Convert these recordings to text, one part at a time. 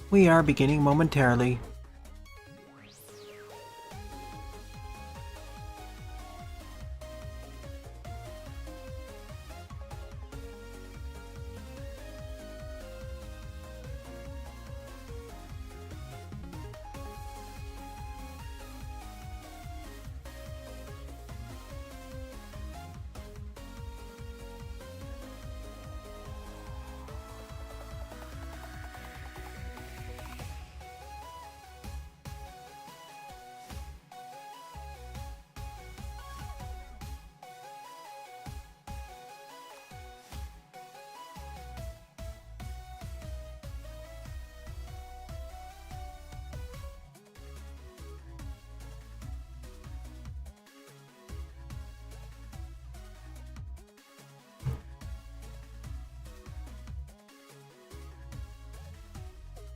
We are beginning momentarily.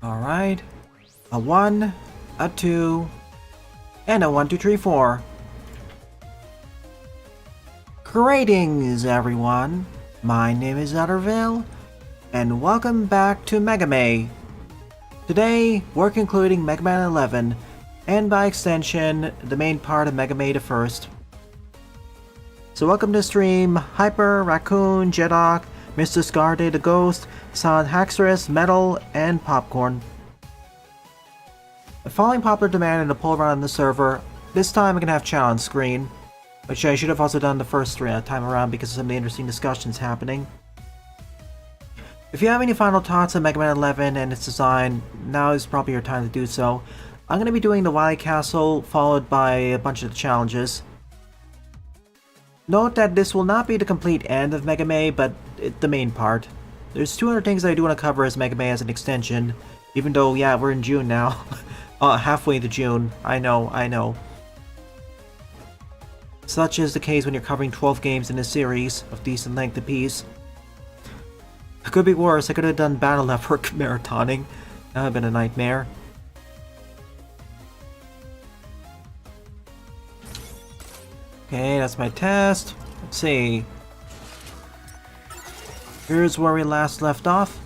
Alright. A 1, a 2, and a 1, 2, 3, 4. Greetings, everyone. My name is Utterville, and welcome back to Mega Man. Today, we're concluding Mega Man 11, and by extension, the main part of Mega Man the First. So welcome to stream, Hyper, Raccoon, Jedok, Mr. Scarday the Ghost, Silent Haxorus, Metal, and Popcorn. Following popular demand and a poll around the server, this time I'm gonna have chat on screen, which I should have also done the first time around because of some of the interesting discussions happening. If you have any final thoughts on Mega Man 11 and its design, now is probably your time to do so. I'm gonna be doing the Wily Castle, followed by a bunch of the challenges. Note that this will not be the complete end of Mega Man, but the main part. There's 200 things that I do want to cover as Mega Man as an extension, even though, yeah, we're in June now. Halfway to June. I know. Such is the case when you're covering 12 games in a series of decent length apiece. It could be worse. I could have done Battle Network marathoning. That would have been a nightmare. Okay, that's my test. Let's see. Here's where we last left off.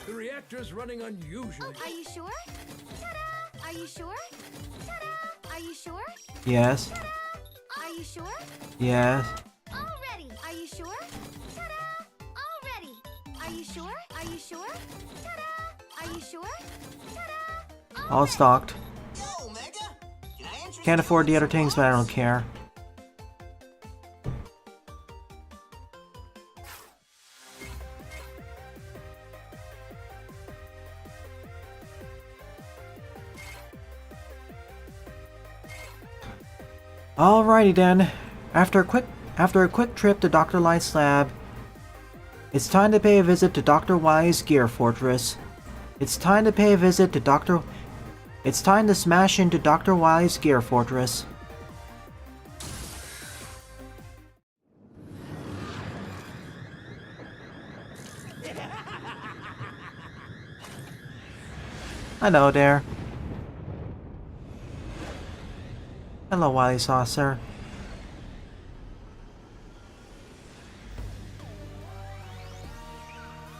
The reactor's running unusually. Are you sure? Ta-da! Are you sure? Ta-da! Are you sure? Yes. Ta-da! Are you sure? Yes. Already. Are you sure? Ta-da! Already. Are you sure? Are you sure? Ta-da! Are you sure? Ta-da! All stocked. Yo, Mega! Can I interest Can't you afford the in other some things, but I don't walks? care. Alrighty then. After a quick trip to Dr. Light's lab, it's time to pay a visit to Dr. Y's Gear Fortress. It's time to smash into Dr. Y's Gear Fortress. Hello there. Hello, Wily Saucer.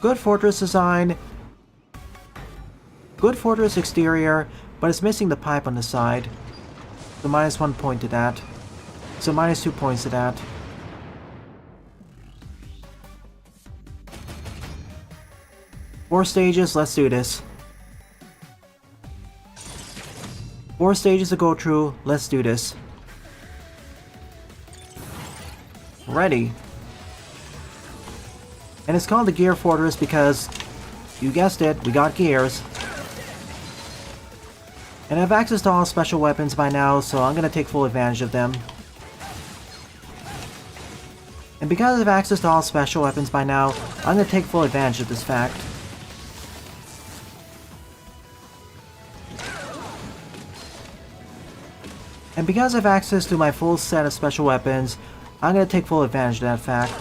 Good fortress design. Good fortress exterior, but it's missing the pipe on the side. So -1 point to that. So -2 points to that. Four stages, let's do this. 4 stages to go through, let's do this. Ready. And it's called the Gear Fortress because, you guessed it, we got gears. And I have access to all special weapons by now, so I'm gonna take full advantage of them. And because I have access to all special weapons by now, I'm gonna take full advantage of this fact. And because I have access to my full set of special weapons, I'm gonna take full advantage of that fact.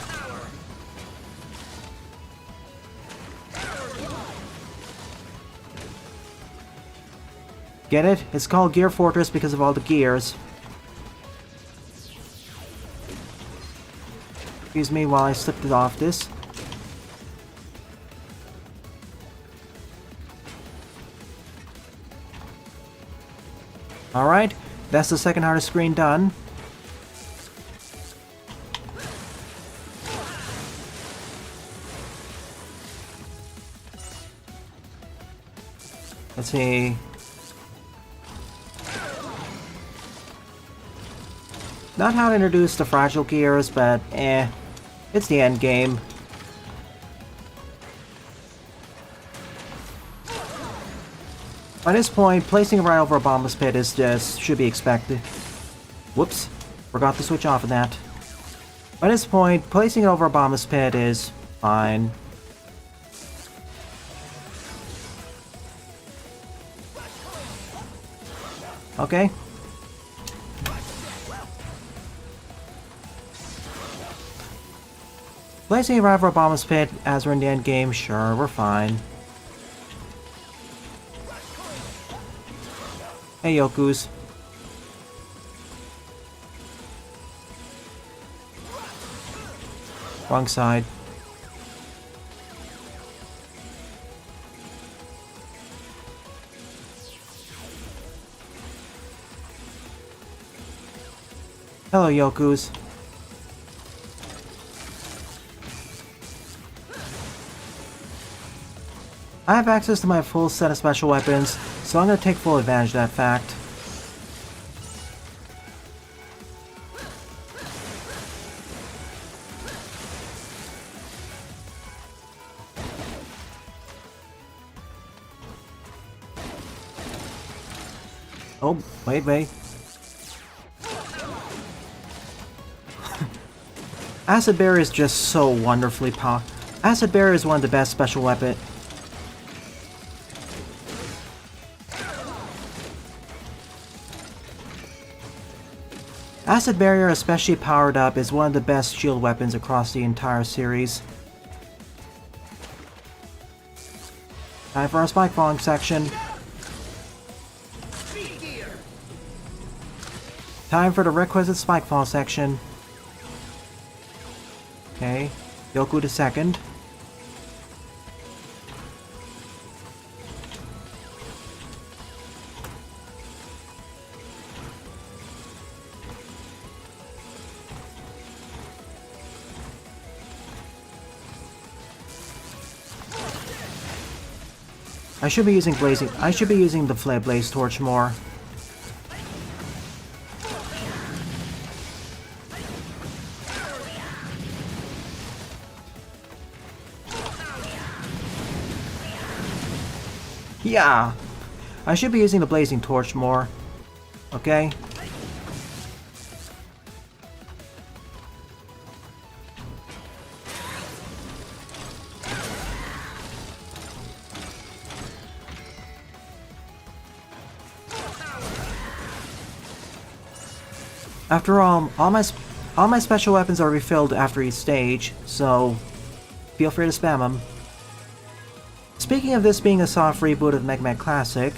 Get it? It's called Gear Fortress because of all the gears. Excuse me while I slipped it off this. Alright, that's the second hardest screen done. Let's see. Not how to introduce the fragile gears, but it's the end game. By this point, placing it right over a bombless pit is just should be expected. Whoops, forgot to switch off of that. By this point, placing it over a bombless pit is fine. Okay. Placing it right over a bombless pit as we're in the end game, sure, we're fine. Hey, Yokus. Wrong side. Hello, Yokus. I have access to my full set of special weapons, so I'm going to take full advantage of that fact. Oh, wait. Acid Barrier is just so wonderfully powerful. Acid Barrier is one of the best special weapons. Acid Barrier, especially powered up, is one of the best shield weapons across the entire series. Time for our spike falling section. Time for the requisite spike fall section. Okay, Yoku to second. I should be using the Flare Blaze Torch more. Yeah! I should be using the Blazing Torch more. Okay? After all my special weapons are refilled after each stage, so feel free to spam them. Speaking of this being a soft reboot of Mega Man Classic,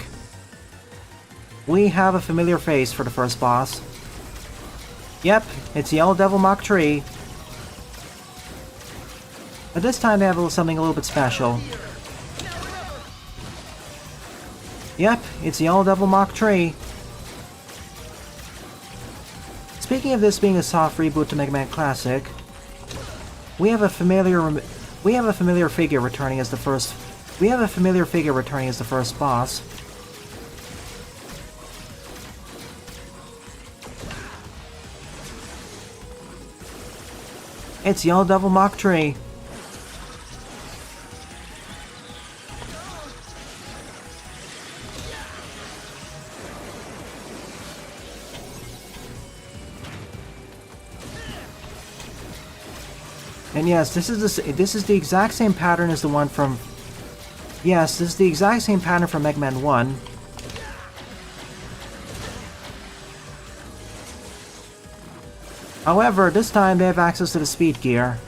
we have a familiar face for the first boss. Yep, it's Yellow Devil Mach Tree. But this time they have something a little bit special. Yep, it's Yellow Devil Mach Tree. Speaking of this being a soft reboot to Mega Man Classic, we have a familiar figure returning as the first boss. It's Yellow Devil Mach Tree. And yes, this is the exact same pattern as the one from... Yes, this is the exact same pattern from Mega Man 1. However, this time they have access to the speed gear.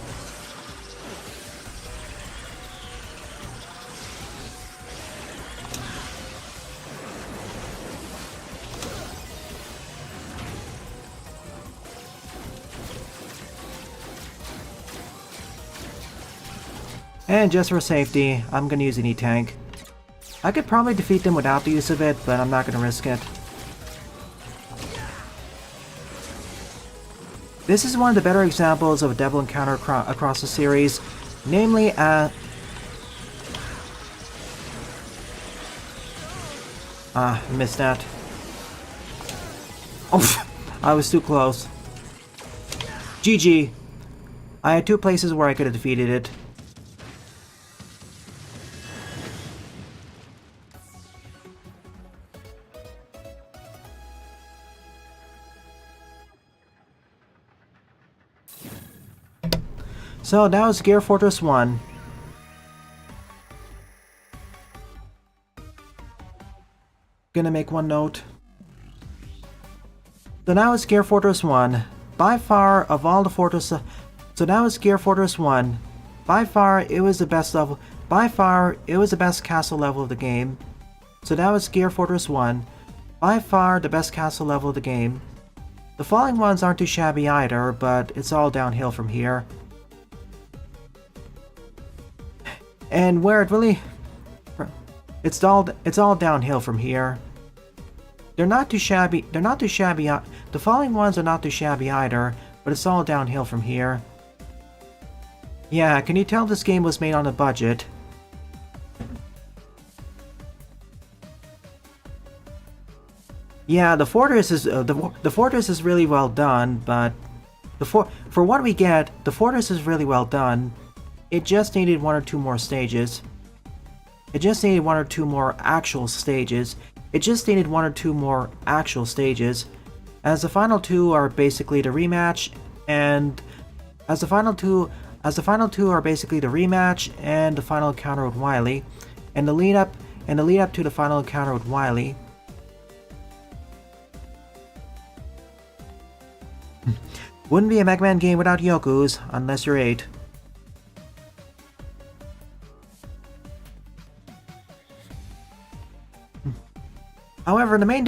And just for safety, I'm gonna use an E-Tank. I could probably defeat them without the use of it, but I'm not gonna risk it. This is one of the better examples of a devil encounter across the series, namely missed that. Oh, I was too close. GG. I had 2 places where I could have defeated it. So that was Gear Fortress 1. Gonna make one note. So now it's Gear Fortress 1. By far of all the fortresses. So now it's Gear Fortress 1. By far it was the best level. By far it was the best castle level of the game. So now it's Gear Fortress 1. By far the best castle level of the game. The following ones aren't too shabby either, but it's all downhill from here. And where it really... It's all downhill from here. They're not too shabby. They're not too shabby. The following ones are not too shabby either, but it's all downhill from here. Yeah, can you tell this game was made on a budget? Yeah, the fortress is the fortress is really well done, but for what we get, the fortress is really well done. It just needed 1 or 2 more stages. It just needed 1 or 2 more actual stages. It just needed 1 or 2 more actual stages, as the final 2 are basically the rematch, and as the final two are basically the rematch and the final encounter with Wily, and the lead up to the final encounter with Wily. Wouldn't be a Mega Man game without Yokus, unless you're 8. However, the main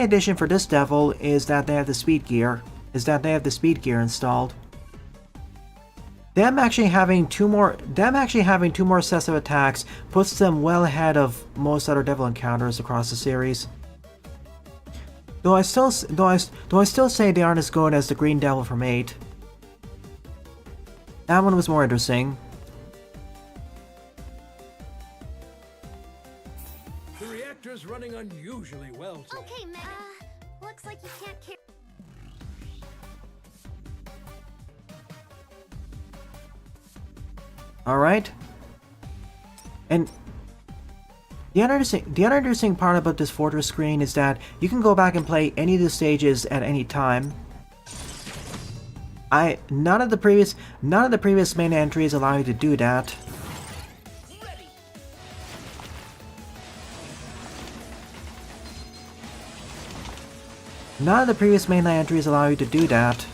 addition for this devil is that they have the speed gear. Installed. Them actually having two more sets of attacks puts them well ahead of most other devil encounters across the series. Though I still say they aren't as good as the Green Devil from 8. That one was more interesting. The reactor's running unusually well today. Okay, Mega. Looks like you can't carry. Alright. And the other interesting part about this fortress screen is that you can go back and play any of the stages at any time. None of the previous main entries allow you to do that. None of the previous mainline entries allow you to do that.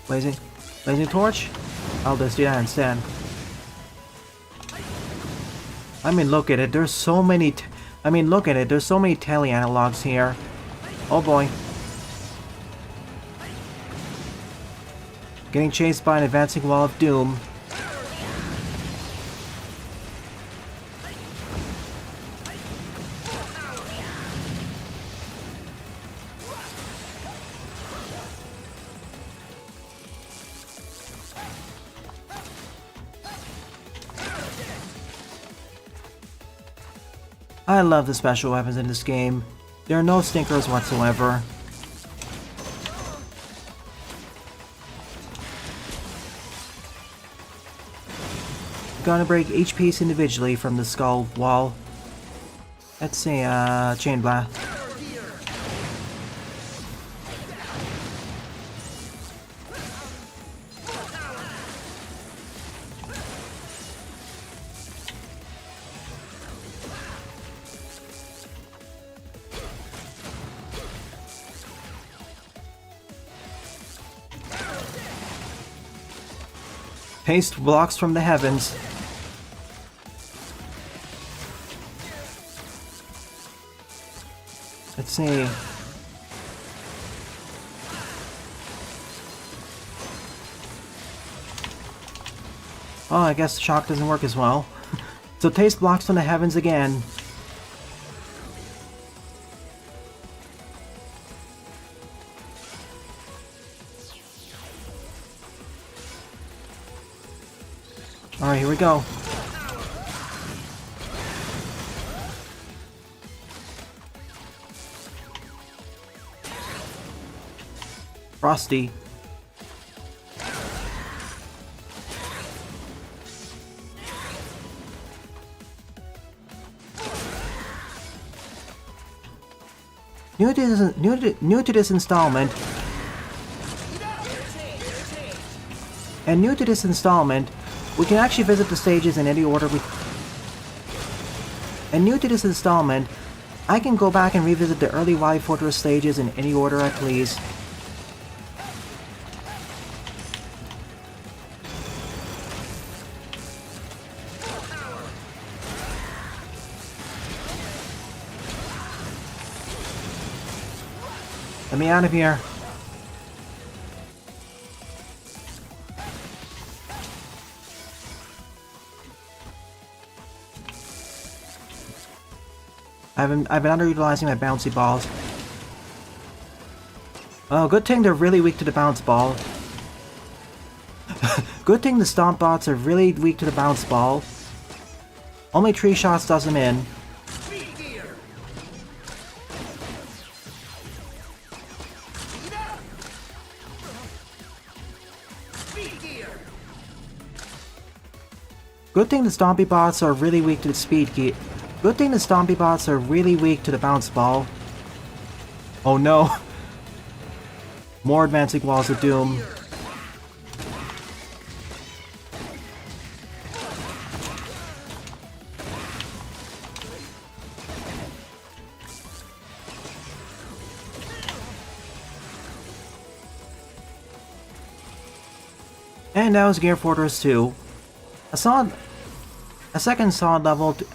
Blazing torch? I'll just do that instead. I mean, look at it. There's so many. There's so many tele analogs here. Oh boy. Getting chased by an advancing wall of doom. I love the special weapons in this game. There are no stinkers whatsoever. Gonna break each piece individually from the skull wall. Let's see, chain blast. Paste blocks from the heavens. Let's see. Oh, I guess shock doesn't work as well. So taste blocks from the heavens again. Alright, here we go. Frosty. New to this installment, we can actually visit the stages in any order I can go back and revisit the early Wily Fortress stages in any order I please. Let me out of here. I've been underutilizing my bouncy balls. Oh, good thing they're really weak to the bounce ball. Good thing the stomp bots are really weak to the bounce ball. Only 3 shots does them in. Good thing the stompy bots are really weak to the speed gear. Good thing the stompy bots are really weak to the bounce ball. Oh no. More advancing walls of doom. And that was Gear Fortress 2. A second solid level that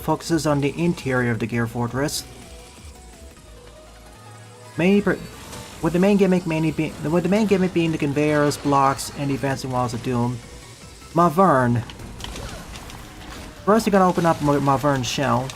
focuses on the interior of the Gear Fortress. With the main gimmick being the conveyors, blocks, and the advancing walls of doom. Mavern. First you gotta open up Mavern's shell.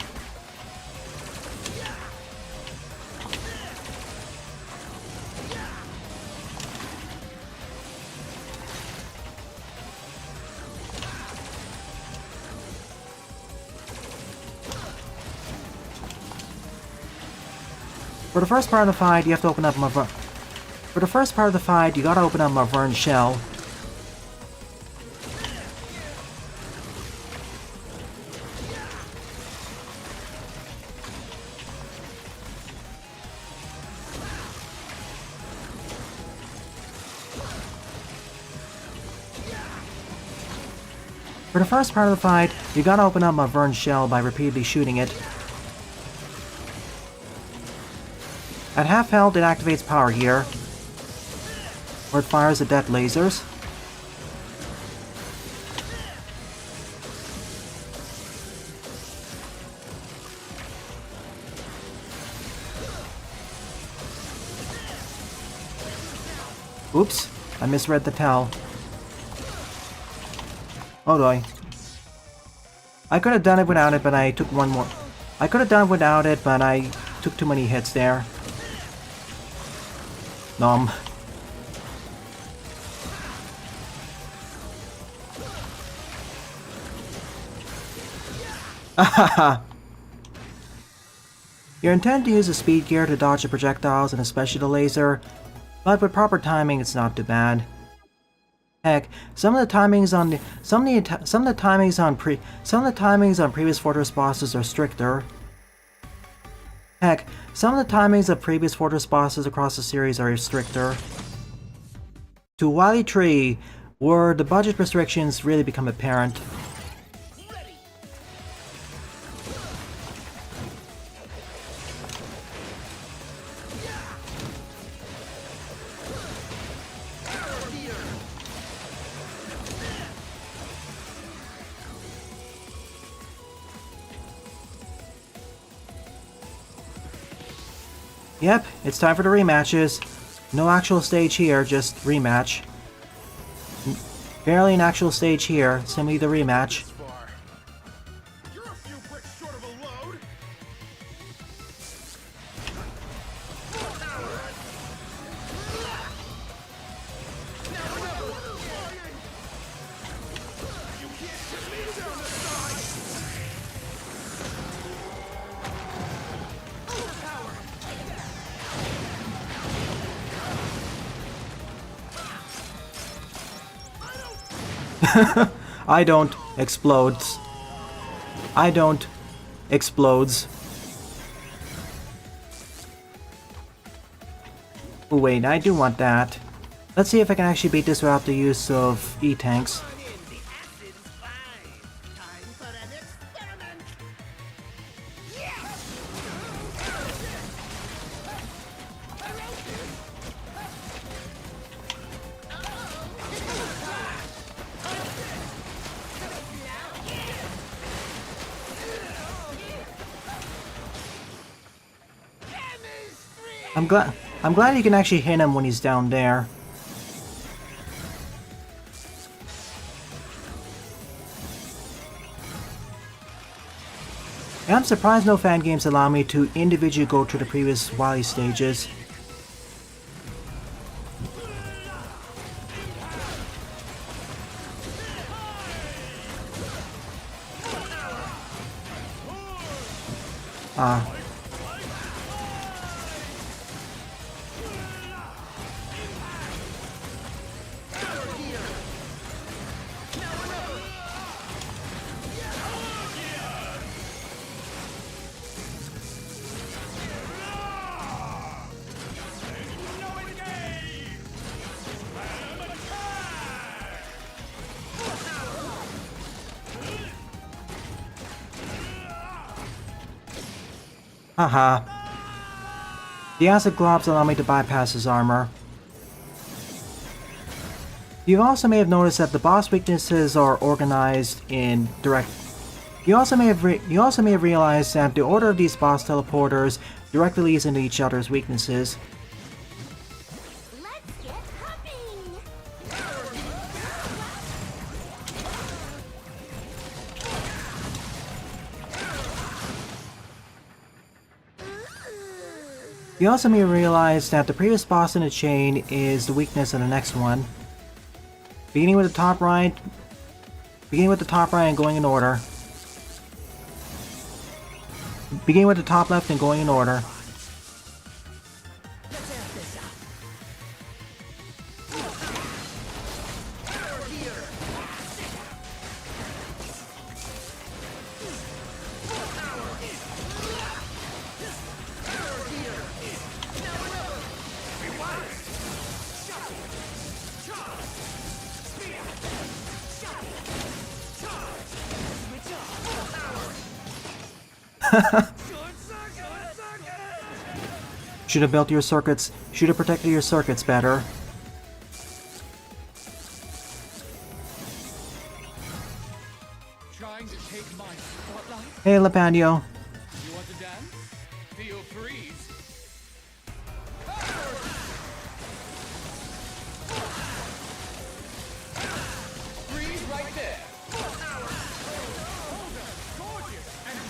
For the first part of the fight, you have to open up Mavern's shell. For the first part of the fight, you gotta open up Mavern's shell by repeatedly shooting it. At half health, it activates power gear, where it fires the death lasers. Oops, I misread the tell. Oh boy. I could have done it without it, but I took one more. I could have done it without it, but I took too many hits there. Nom. Ahaha! You intend to use the speed gear to dodge the projectiles and especially the laser, but with proper timing it's not too bad. Heck, some of the timings on previous Fortress bosses are stricter. Heck, some of the timings of previous Fortress bosses across the series are stricter. To Wily Tree, where the budget restrictions really become apparent. Yep, it's time for the rematches. No actual stage here, just rematch. Barely an actual stage here, simply the rematch. You're a few bricks short of a load. You can't get me down the side. I don't explodes. I don't explodes. Oh wait, I do want that. Let's see if I can actually beat this without the use of E-tanks. I'm glad you can actually hit him when he's down there. And I'm surprised no fan games allow me to individually go to the previous Wily stages. Haha. The acid globs allow me to bypass his armor. You also may have noticed that the boss weaknesses are organized in direct. You also may have realized that the order of these boss teleporters directly leads into each other's weaknesses. Let's get humming! You also may realize that the previous boss in the chain is the weakness of the next one. Beginning with the top right and going in order. Beginning with the top left and going in order. Should have built your circuits. Should have protected your circuits better. Trying to take my spotlight? Hey, Lepandio. You want to dance? Feel freeze. Freeze right there. Gorgeous and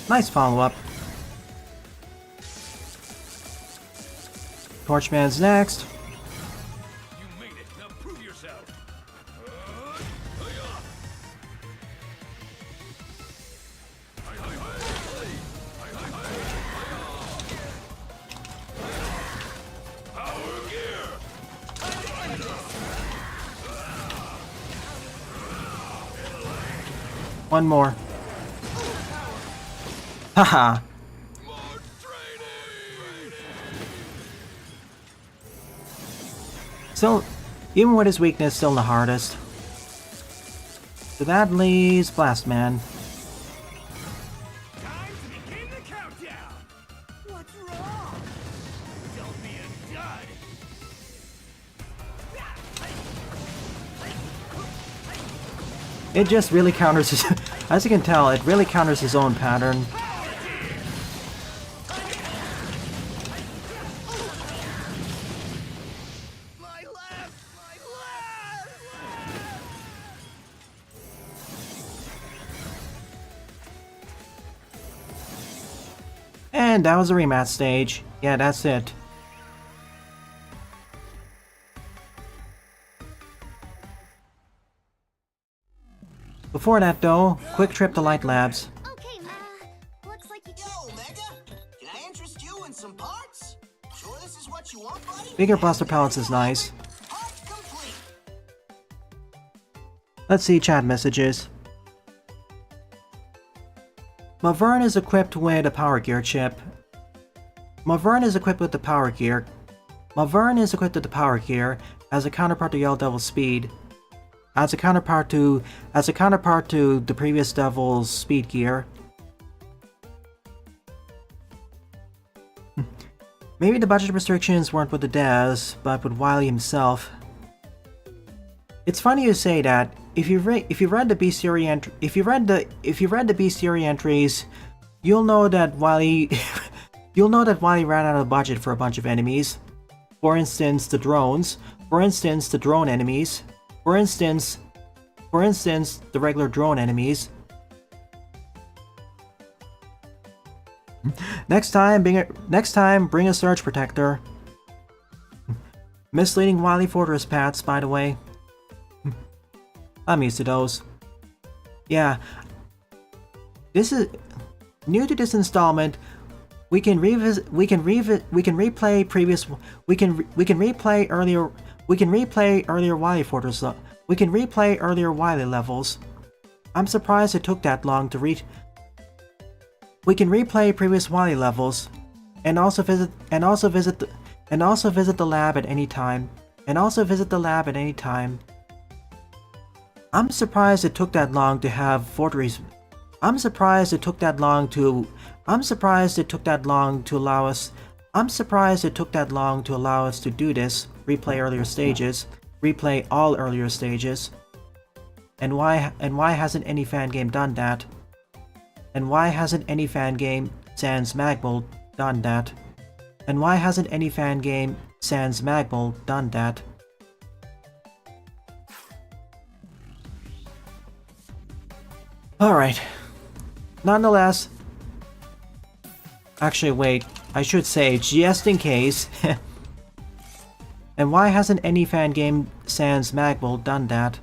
Nice follow-up. Torchman's next. You made it. Now prove yourself. One more. Haha. Still, even with his weakness, still the hardest. So that leaves Blast Man. Time to begin the countdown. What's wrong? Don't be a dud. It just really counters his... As you can tell, it really counters his own pattern. And that was a rematch stage. Yeah, that's it. Before that though, quick trip to Light Labs. Okay, looks like you... Yo, Mega! Can I interest you in some parts? Sure this is what you want, buddy? Bigger buster pellets is nice. Part complete. Let's see chat messages. Maverick is equipped with a power gear chip. Maverick is equipped with the power gear. Maverick is equipped with the power gear as a counterpart to Yellow Devil's speed. As a counterpart to the previous Devil's speed gear. Maybe the budget restrictions weren't with the devs, but with Wily himself. It's funny you say that. If you read the bestiary entries, you'll know that Wily ran out of budget for a bunch of enemies. For instance, the drones. For instance, the drone enemies. For instance, the regular drone enemies. Next time, bring a surge protector. Misleading Wily Fortress paths, by the way. I'm used to those. Yeah. This is new to this installment. We can replay earlier Wily Fortress. We can replay earlier Wily levels. I'm surprised it took that long to reach. We can replay previous Wily levels, and also visit the lab at any time. I'm surprised it took that long to have fortress. I'm surprised it took that long to allow us to do this. Replay earlier stages. Replay all earlier stages. And why hasn't any fan game done that? And why hasn't any fan game sans Magmul done that? And why hasn't any fan game sans Magmul done that? Alright. Nonetheless... Actually, wait. I should say, just in case... And why hasn't any fan game sans Magmul done that?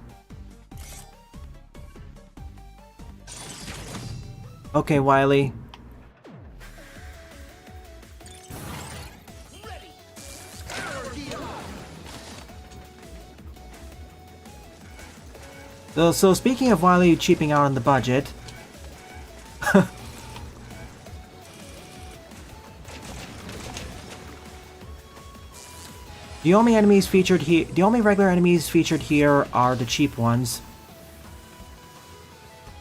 Okay, Wily. So speaking of Wily cheaping out on the budget, the only regular enemies featured here are the cheap ones.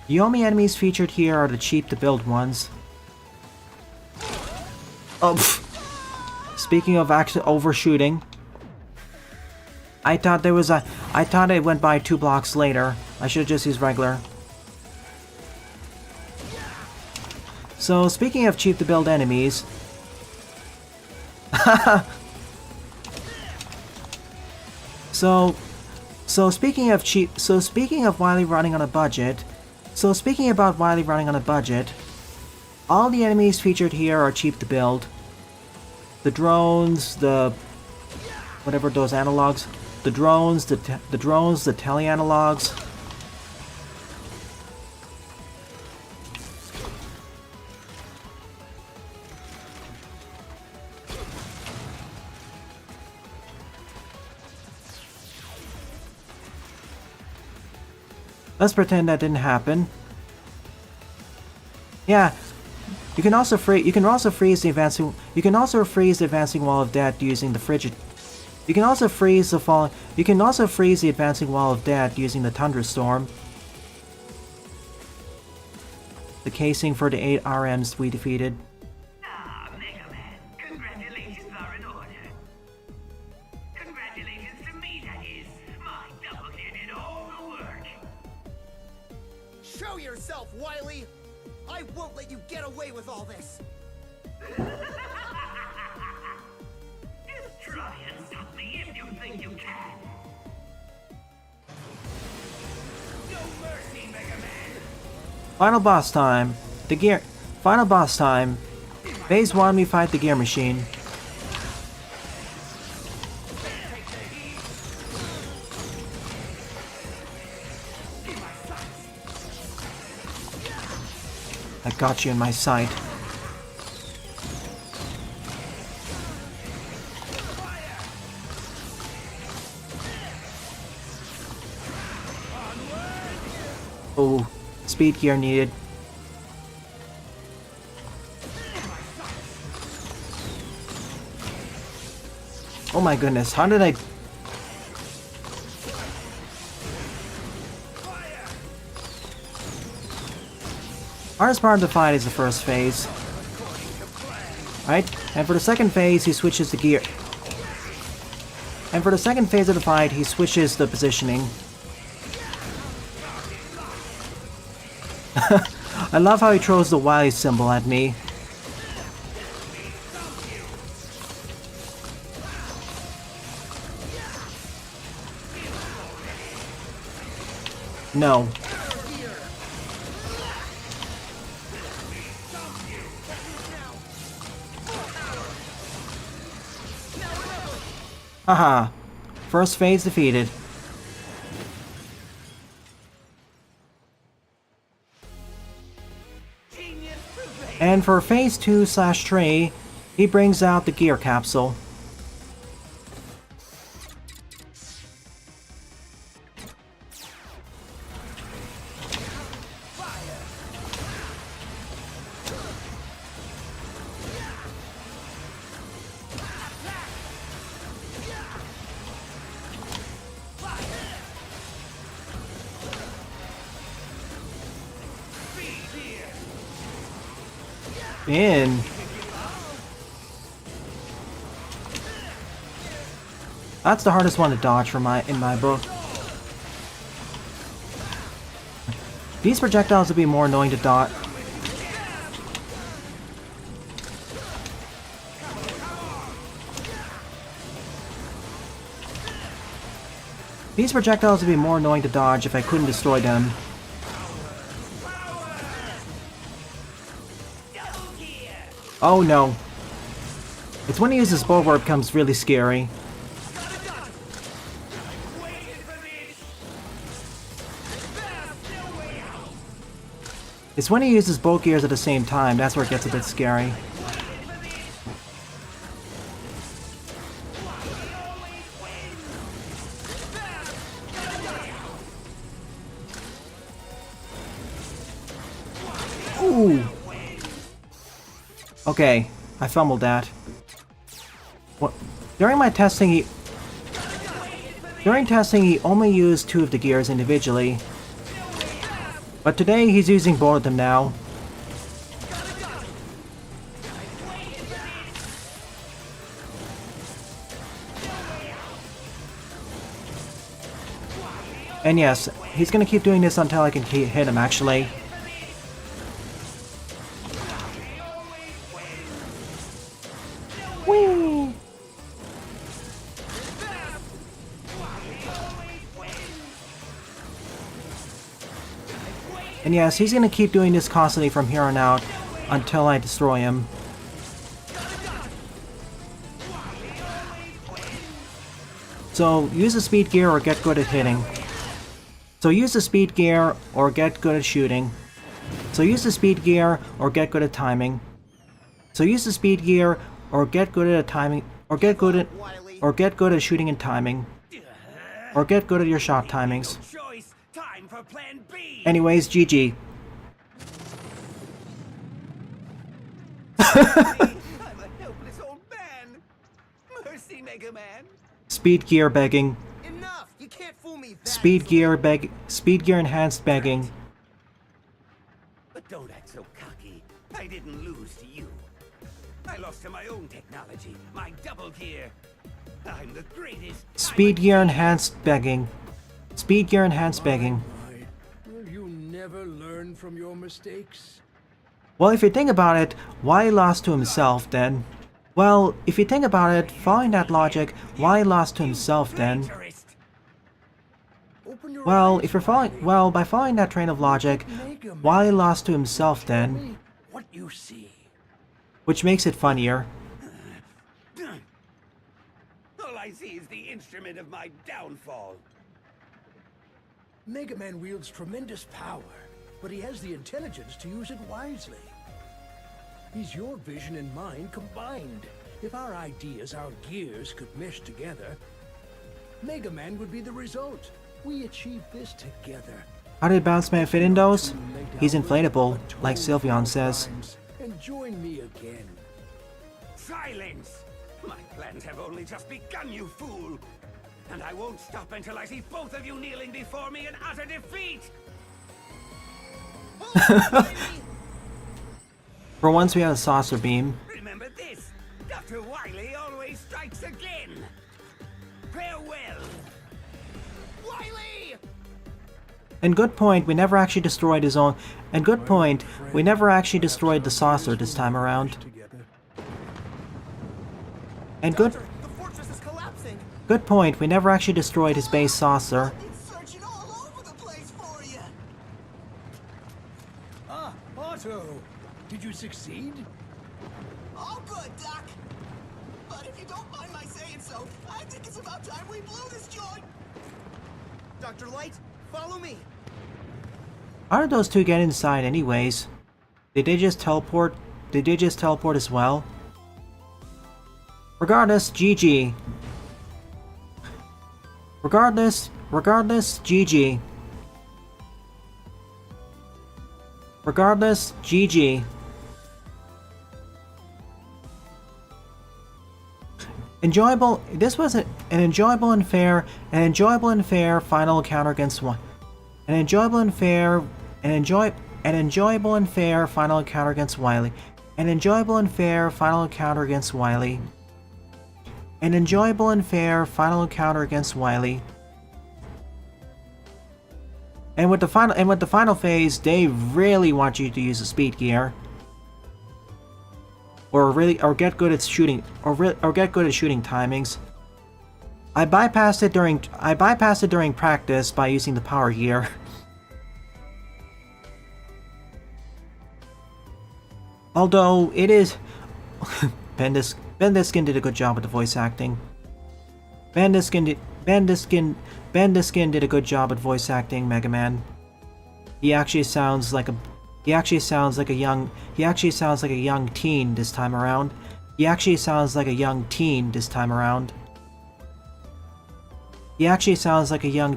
The only enemies featured here are the cheap to build ones. Oh, speaking of actually overshooting, I thought it went by 2 blocks later. I should just use regular. So speaking of cheap to build enemies, so speaking of Wily running on a budget. So speaking about Wily running on a budget, all the enemies featured here are cheap to build. The drones, whatever those analogs, the drones, the tele analogs. Let's pretend that didn't happen. Yeah, you can also freeze the advancing wall of death using the frigid. You can also freeze the advancing wall of death using the thunderstorm. The casing for the 8 RMs we defeated. Ah, Mega Man, congratulations are in order. Congratulations to me, that is. My doppelganger did all the work. Show yourself, Wily! I won't let you get away with all this! Just try and stop me if you think you can. No mercy, Mega Man! Final boss time. Final boss time. In my Phase 1, we fight the gear machine. I got you in my sight. Oh, speed gear needed. Oh my goodness, how did I... Hardest part of the fight is the first phase. Right? And for the second phase, he switches the gear. And for the second phase of the fight, he switches the positioning. I love how he throws the Y symbol at me. No. Haha. First phase defeated. And for phase 2/3, he brings out the gear capsule. In. That's the hardest one to dodge in my book. These projectiles would be more annoying to dodge. These projectiles would be more annoying to dodge if I couldn't destroy them. Oh no. It's when he uses bulwark becomes really scary. It's when he uses both gears at the same time, that's where it gets a bit scary. Ooh. Okay, I fumbled that. What? During testing, he only used 2 of the gears individually. But today, he's using both of them now. And yes, he's gonna keep doing this until I can hit him, actually. Whee! And yes, he's gonna keep doing this constantly from here on out until I destroy him. So use the speed gear or get good at hitting. So use the speed gear or get good at shooting. So use the speed gear or get good at timing. So use the speed gear or get good at timing, or get good at shooting and timing, or get good at your shot timings. Anyways, GG. I'm a helpless old man. Mercy, Mega Man. Speed gear begging. Enough! You can't fool me that Speed gear enhanced begging. But don't act so cocky. I didn't lose to you. I lost to my own technology, my double gear. I'm the greatest. Speed gear enhanced begging. Speed gear enhanced begging. Will you never learn from your mistakes? Well, if you think about it, why he lost to himself then? Well, if you think about it, following that logic, why he lost to himself then? Open your Well, eyes if you're following, well, by following that train of logic, why he lost to himself then? what you see. which makes it funnier. All I see is the instrument of my downfall. Mega Man wields tremendous power, but he has the intelligence to use it wisely. He's your vision and mine combined. If our ideas, our gears, could mesh together, Mega Man would be the result. We achieved this together. How did Bounce Man fit in those? He's inflatable, like Sylveon says. And join me again. Silence! My plans have only just begun, you fool! And I won't stop until I see both of you kneeling before me in utter defeat! For once we have a saucer beam. Remember this! Dr. Wily always strikes again! Farewell! Wily! And good point, we never actually destroyed his own. And good point, we never actually destroyed the saucer this time around. And good point, we never actually destroyed his base saucer. I've been searching all over the place for you. Ah, Otto! Did you succeed? All good, Doc. But if you don't mind my saying so, I think it's about time we blew this joint. Dr. Light, follow me. How did those two get inside anyways? Did they just teleport? Did they just teleport as well? Regardless, GG. Regardless, GG. Regardless, GG. Enjoyable. This was an enjoyable and fair final encounter against one. An enjoyable and fair final encounter against Wily. An enjoyable and fair final encounter against Wily. An enjoyable and fair final encounter against Wily. And with the final phase, they really want you to use the speed gear. Or get good at shooting timings. I bypassed it during practice by using the power gear. Although it is Bendiskin did a good job with the voice acting. Bendiskin did a good job at voice acting Mega Man. He actually sounds like a young teen this time around. He actually sounds like a young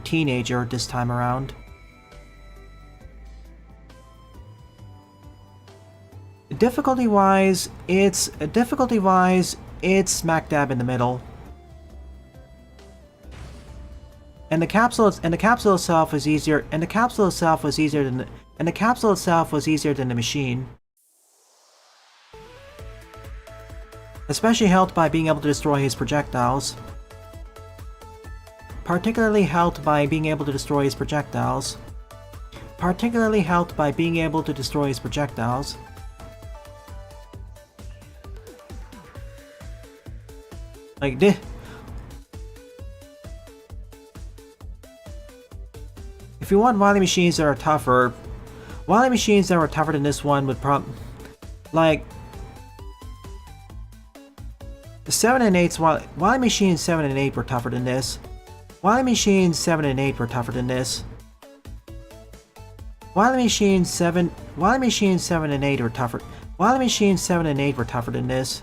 teenager this time around. Difficulty-wise, it's smack dab in the middle. And the capsule itself was easier than the machine. Especially helped by being able to destroy his projectiles. Particularly helped by being able to destroy his projectiles. Like this. If you want Wily machines that are tougher than this one would like 7 and 8's Wily machines 7 and 8 were tougher than this. Wily machines 7 and 8 were tougher than this. Wily machines 7 and 8 were tougher. Wily machines 7 and 8 were tougher than this.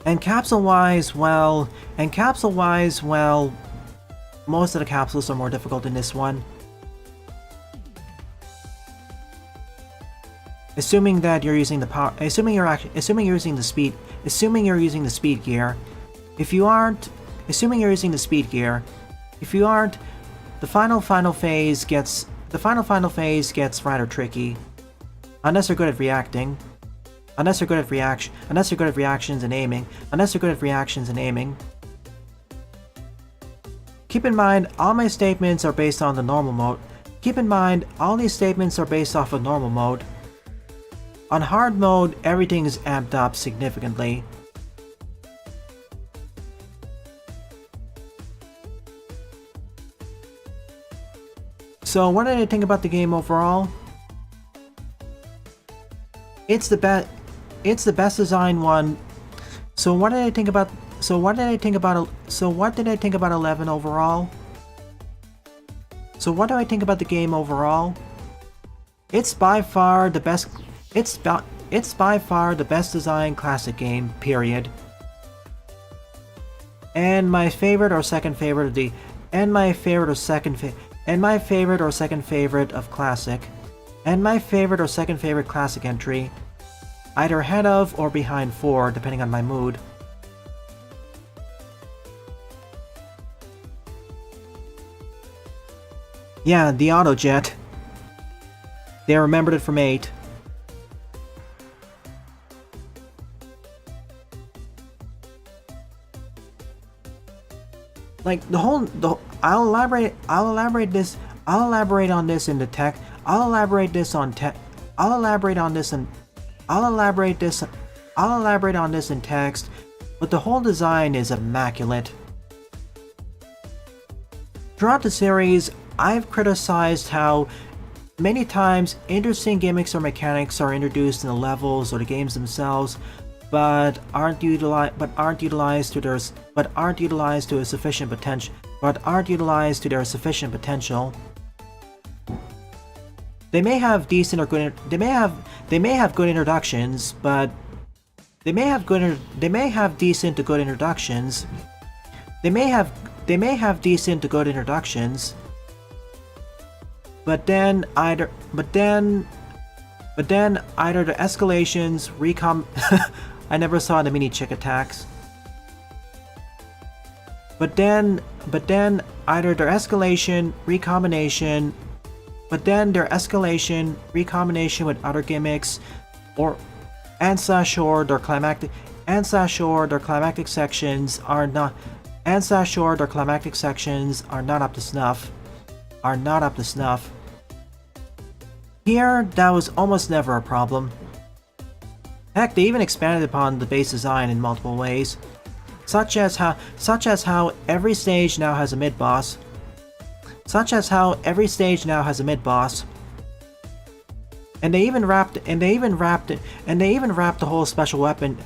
And capsule-wise, well, most of the capsules are more difficult than this one. Assuming you're using the speed gear. If you aren't, the final phase gets rather tricky. Unless you're good at reacting. Unless you're good at reactions and aiming. Keep in mind, all my statements are based on the normal mode. Keep in mind, all these statements are based off of normal mode. On hard mode, everything is amped up significantly. So what did I think about the game overall? It's the best. It's the best designed one. So what did I think about? So what did I think about? So what did I think about 11 overall? So what do I think about the game overall? It's by far the best. It's by far the best designed classic game. Period. And my favorite or second favorite of the. And my favorite or second favorite of classic. And my favorite or second favorite classic entry. Either ahead of or behind 4, depending on my mood. Yeah, the autojet. They remembered it from 8. Like I'll elaborate on this in the text. I'll elaborate on this in text, but the whole design is immaculate. Throughout the series, I've criticized how many times interesting gimmicks or mechanics are introduced in the levels or the games themselves, but aren't utilized to their sufficient potential. They may have decent or good. They may have good introductions, but they may have decent to good introductions. They may have decent to good introductions. But then either the escalations, I never saw the mini chick attacks. But then either their escalation, recombination with other gimmicks, or their climactic sections are not up to snuff. Here, that was almost never a problem. Heck, they even expanded upon the base design in multiple ways, such as how every stage now has a mid-boss. And they even wrapped the whole special weapon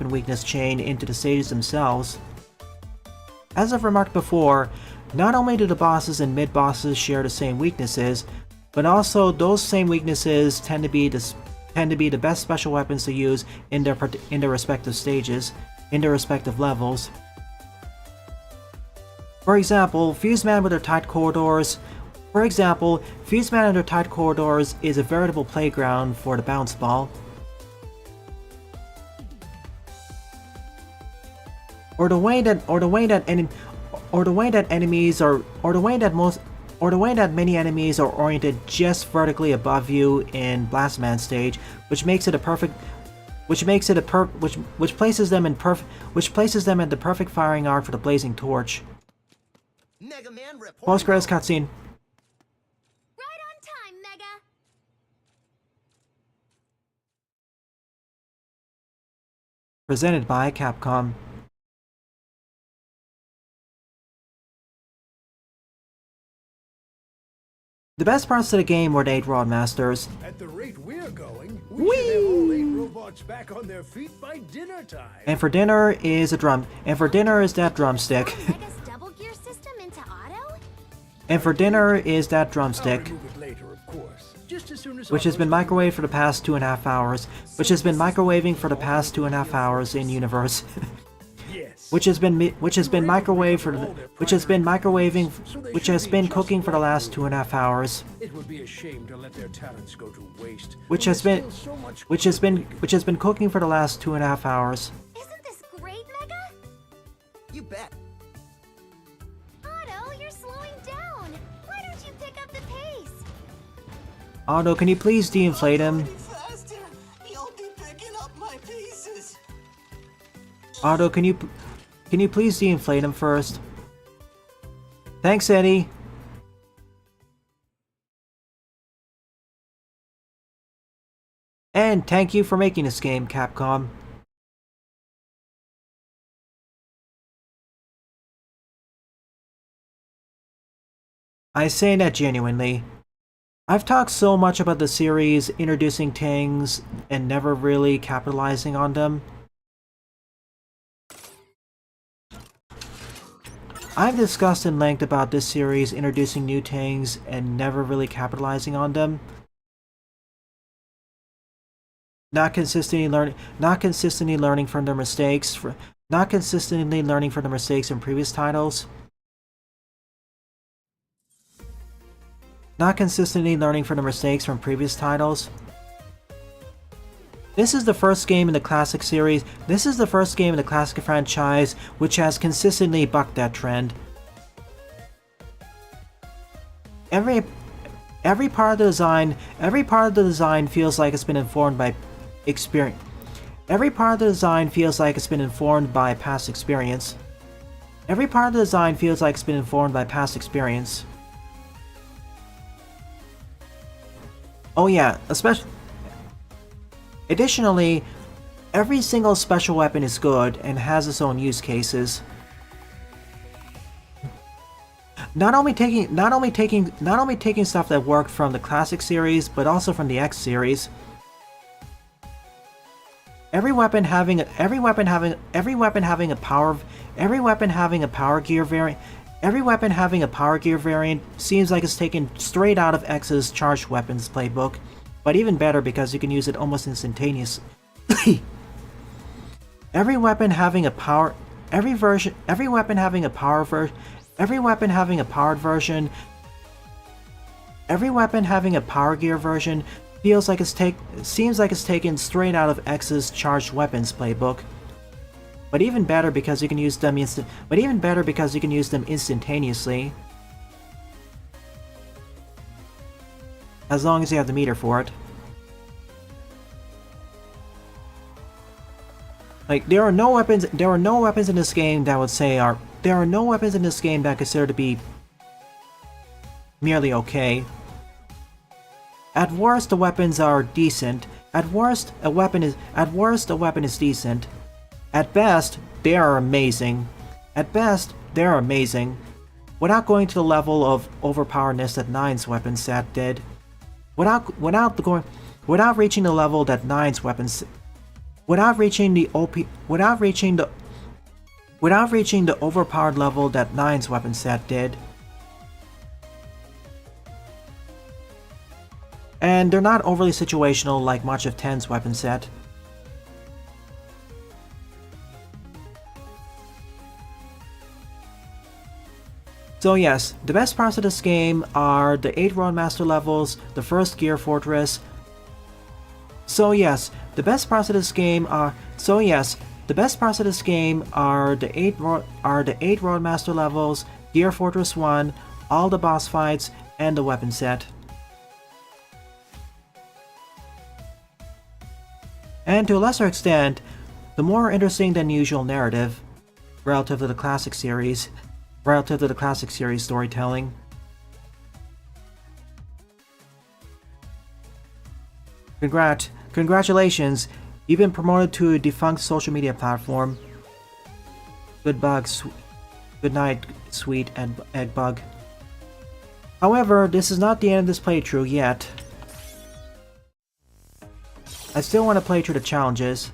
weakness chain into the stages themselves. As I've remarked before, not only do the bosses and mid-bosses share the same weaknesses, but also those same weaknesses tend to be the best special weapons to use in their respective stages, in their respective levels. For example, Fuseman with their tight corridors. Is a veritable playground for the bounce ball. Or the way that many enemies are oriented just vertically above you in Blastman stage, which places them at the perfect firing arc for the blazing torch. Mega Man report. Post-credits cutscene. Right on time, Mega. Presented by Capcom. The best parts of the game were the 8 Roadmasters. At the rate we're going, we should have all 8 robots back on their feet by dinner time. And for dinner is that drumstick. Mega's double gear system into auto? And for dinner is that drumstick. I'll remove it later, of course. Just as soon as Which has been microwaved for the past 2.5 hours. Which has been microwaving for the past 2.5 hours in universe. Yes. Which has been cooking for the last 2.5 hours. It would be a shame to let their talents go to waste. Which has been cooking for the last 2.5 hours. Isn't this great, Mega? You bet. Otto, you're slowing down. Why don't you pick up the pace? Otto, can you please de-inflate him? Faster. You'll be picking up my pieces. Otto, can you please de-inflate him first? Thanks, Eddie. And thank you for making this game, Capcom. I say that genuinely. I've talked so much about the series introducing things and never really capitalizing on them. I've discussed in length about this series introducing new things and never really capitalizing on them. Not consistently learning from their mistakes, not consistently learning from their mistakes in previous titles. Not consistently learning from the mistakes from previous titles. This is the first game in the classic series. This is the first game in the classic franchise which has consistently bucked that trend. Every part of the design feels like it's been informed by experience. Every part of the design feels like it's been informed by past experience. Every part of the design feels like it's been informed by past experience. Oh yeah, especially. Additionally, every single special weapon is good and has its own use cases. Not only taking stuff that worked from the classic series, but also from the X series. Every weapon having a power gear variant seems like it's taken straight out of X's charged weapons playbook, but even better because you can use it almost instantaneously. Every weapon having a powered power gear version seems like it's taken straight out of X's charged weapons playbook. But even better because you can use them instantaneously. As long as you have the meter for it. Like there are no weapons in this game that would say there are no weapons in this game that I consider to be merely okay. At worst, the weapons are decent. At worst, a weapon is decent. At best, they are amazing. Without going to the level of overpoweredness that 9's weapon set did. Without reaching the level that 9's weapons. Without reaching the overpowered level that 9's weapon set did. And they're not overly situational like much of 10's weapon set. So yes, the best parts of this game are the 8 Roadmaster levels, the first Gear Fortress. The best parts of this game are the 8 Roadmaster levels, Gear Fortress 1, all the boss fights, and the weapon set. And to a lesser extent, the more interesting than usual narrative relative to the classic series storytelling. Congratulations, you've been promoted to a defunct social media platform. Good night, sweet egg bug. However, this is not the end of this playthrough yet. I still want to play through the challenges.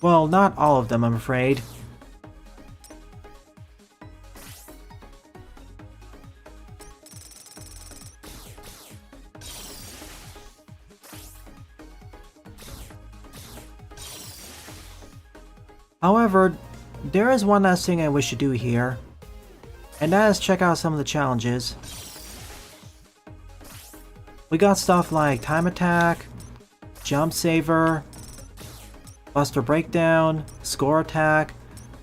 Well, not all of them, I'm afraid. However, there is one last thing I wish to do here, and that is check out some of the challenges. We got stuff like Time Attack, Jump Saver, Buster Breakdown, Score Attack,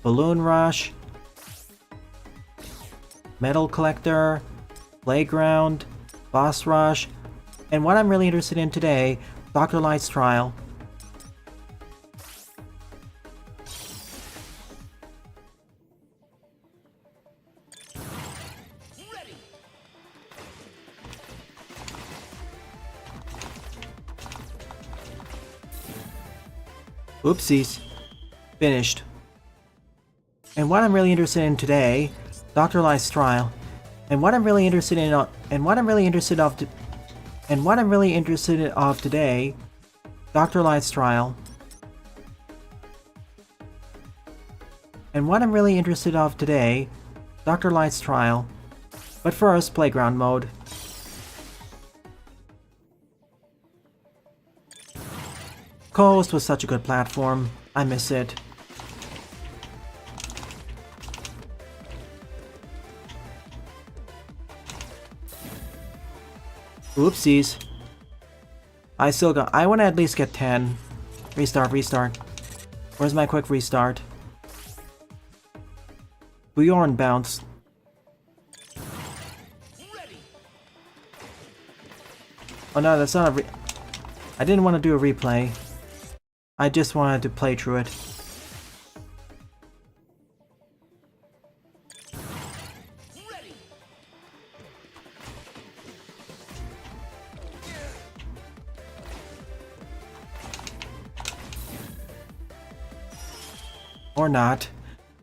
Balloon Rush, Metal Collector, Playground, Boss Rush, and what I'm really interested in today, Dr. Light's Trial. Oopsies. Finished. And what I'm really interested in today, Dr. Light's trial. And what I'm really interested in today, Dr. Light's trial. And what I'm really interested of today, Dr. Light's trial. But first, playground mode. Coast was such a good platform. I miss it. Oopsies. I want to at least get 10. Restart. Where's my quick restart? Bjorn bounce. Oh no, that's not a I didn't want to do a replay. I just wanted to play through it. Or not.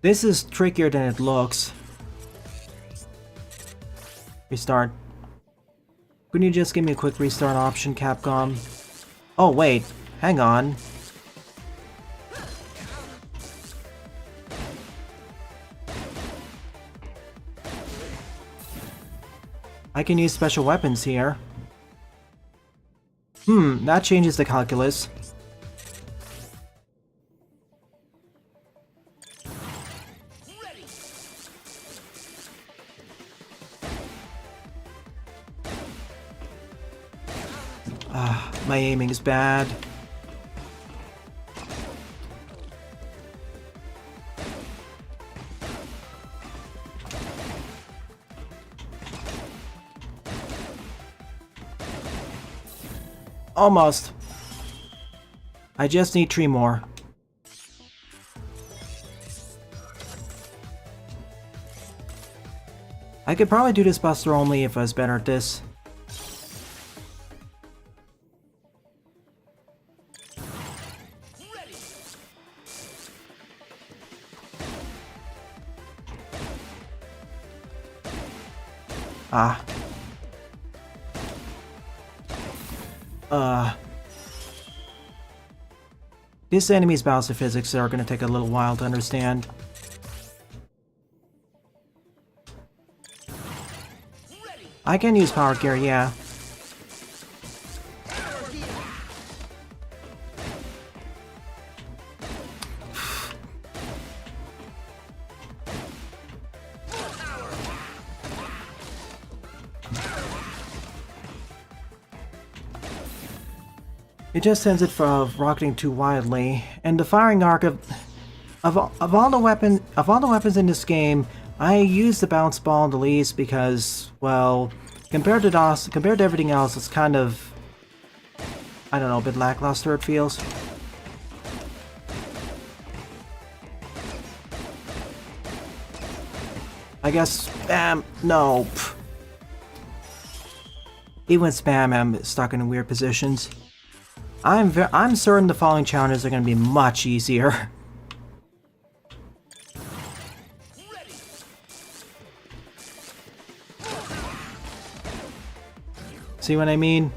This is trickier than it looks. Restart. Couldn't you just give me a quick restart option, Capcom? Oh wait, hang on. I can use special weapons here. That changes the calculus. My aiming is bad. Almost. I just need 3 more. I could probably do this buster only if I was better at this. This enemy's bounce physics are gonna take a little while to understand. I can use power gear, yeah. It just sends it for rocketing too wildly, and the firing arc of all the weapons in this game, I use the bounce ball the least because, well, compared to everything else, it's kind of, I don't know, a bit lackluster it feels. I guess spam. No. Even with spam, I'm stuck in weird positions. I'm certain the following challenges are going to be much easier. See what I mean?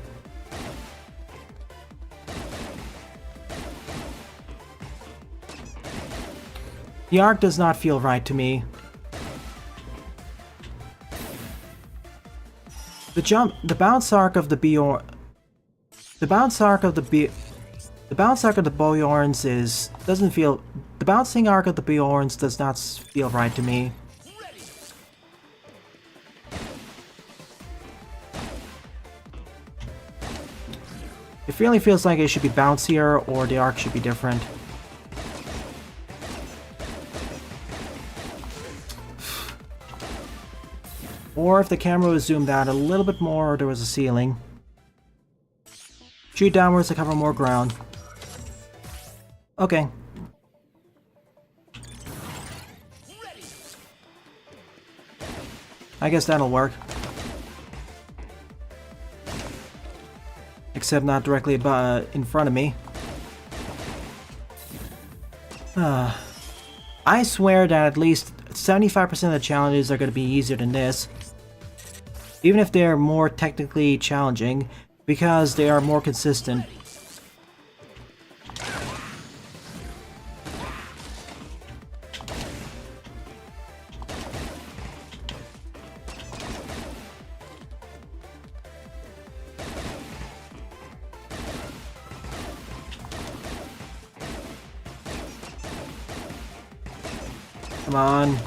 The arc does not feel right to me. The bounce arc of the Bjorn. The bounce arc of the Bjorns doesn't feel. The bouncing arc of the Bjorns does not feel right to me. It really feels like it should be bouncier or the arc should be different. Or if the camera was zoomed out a little bit more or there was a ceiling. Shoot downwards to cover more ground. Okay. I guess that'll work. Except not directly in front of me. I I swear that at least 75% of the challenges are going to be easier than this. Even if they're more technically challenging, because they are more consistent. Come on.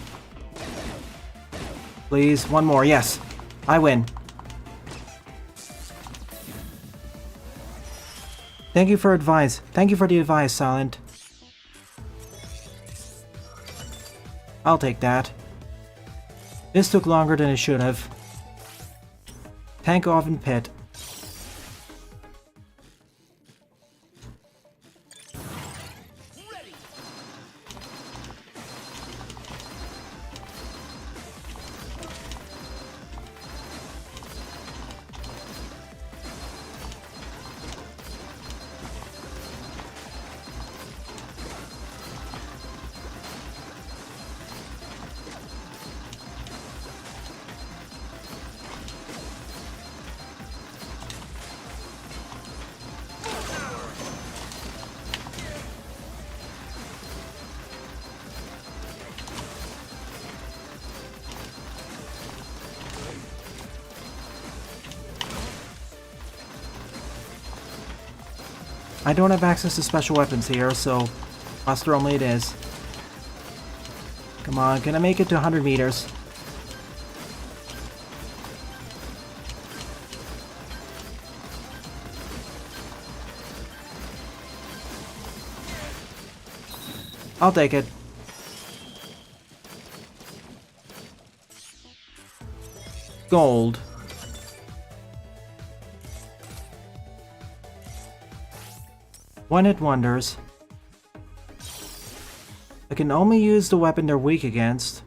Please, one more, yes. I win. Thank you for advice. Thank you for the advice, Silent. I'll take that. This took longer than it should have. Tank oven pit. I don't have access to special weapons here, so Buster only it is. Come on, can I make it to 100 meters? I'll take it. Gold. One-hit wonders. I can only use the weapon they're weak against.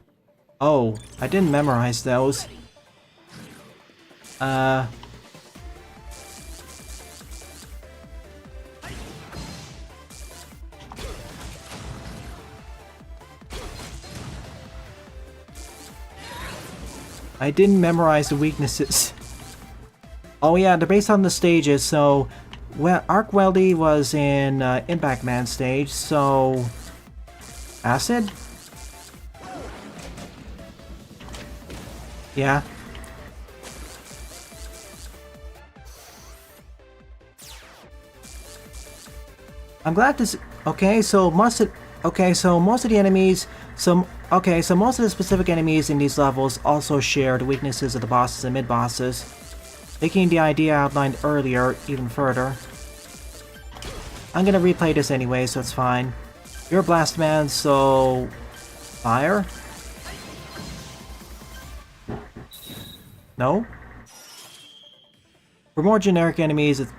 Oh, I didn't memorize those. I didn't memorize the weaknesses. Oh yeah, they're based on the stages, so... Well, Arc Weldy was in Impact Man stage, so... Acid? Yeah. I'm glad to see... Okay, so most of... Okay, so most of the enemies... Okay, so most of the specific enemies in these levels also share the weaknesses of the bosses and mid-bosses, making the idea outlined earlier even further. I'm gonna replay this anyway, so it's fine. You're a blast man, so... Fire? No? For more generic enemies, it's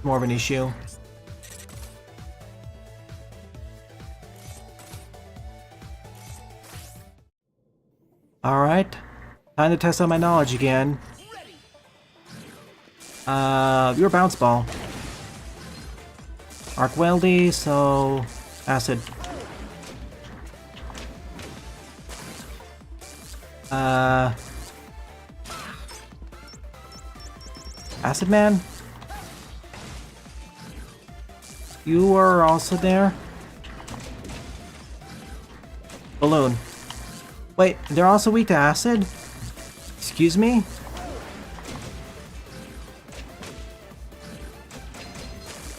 more of an issue. Alright. Time to test out my knowledge again. You're a bounce ball. Arc Weldy, so... Acid. Acid Man? You are also there? Balloon. Wait, they're also weak to acid? Excuse me?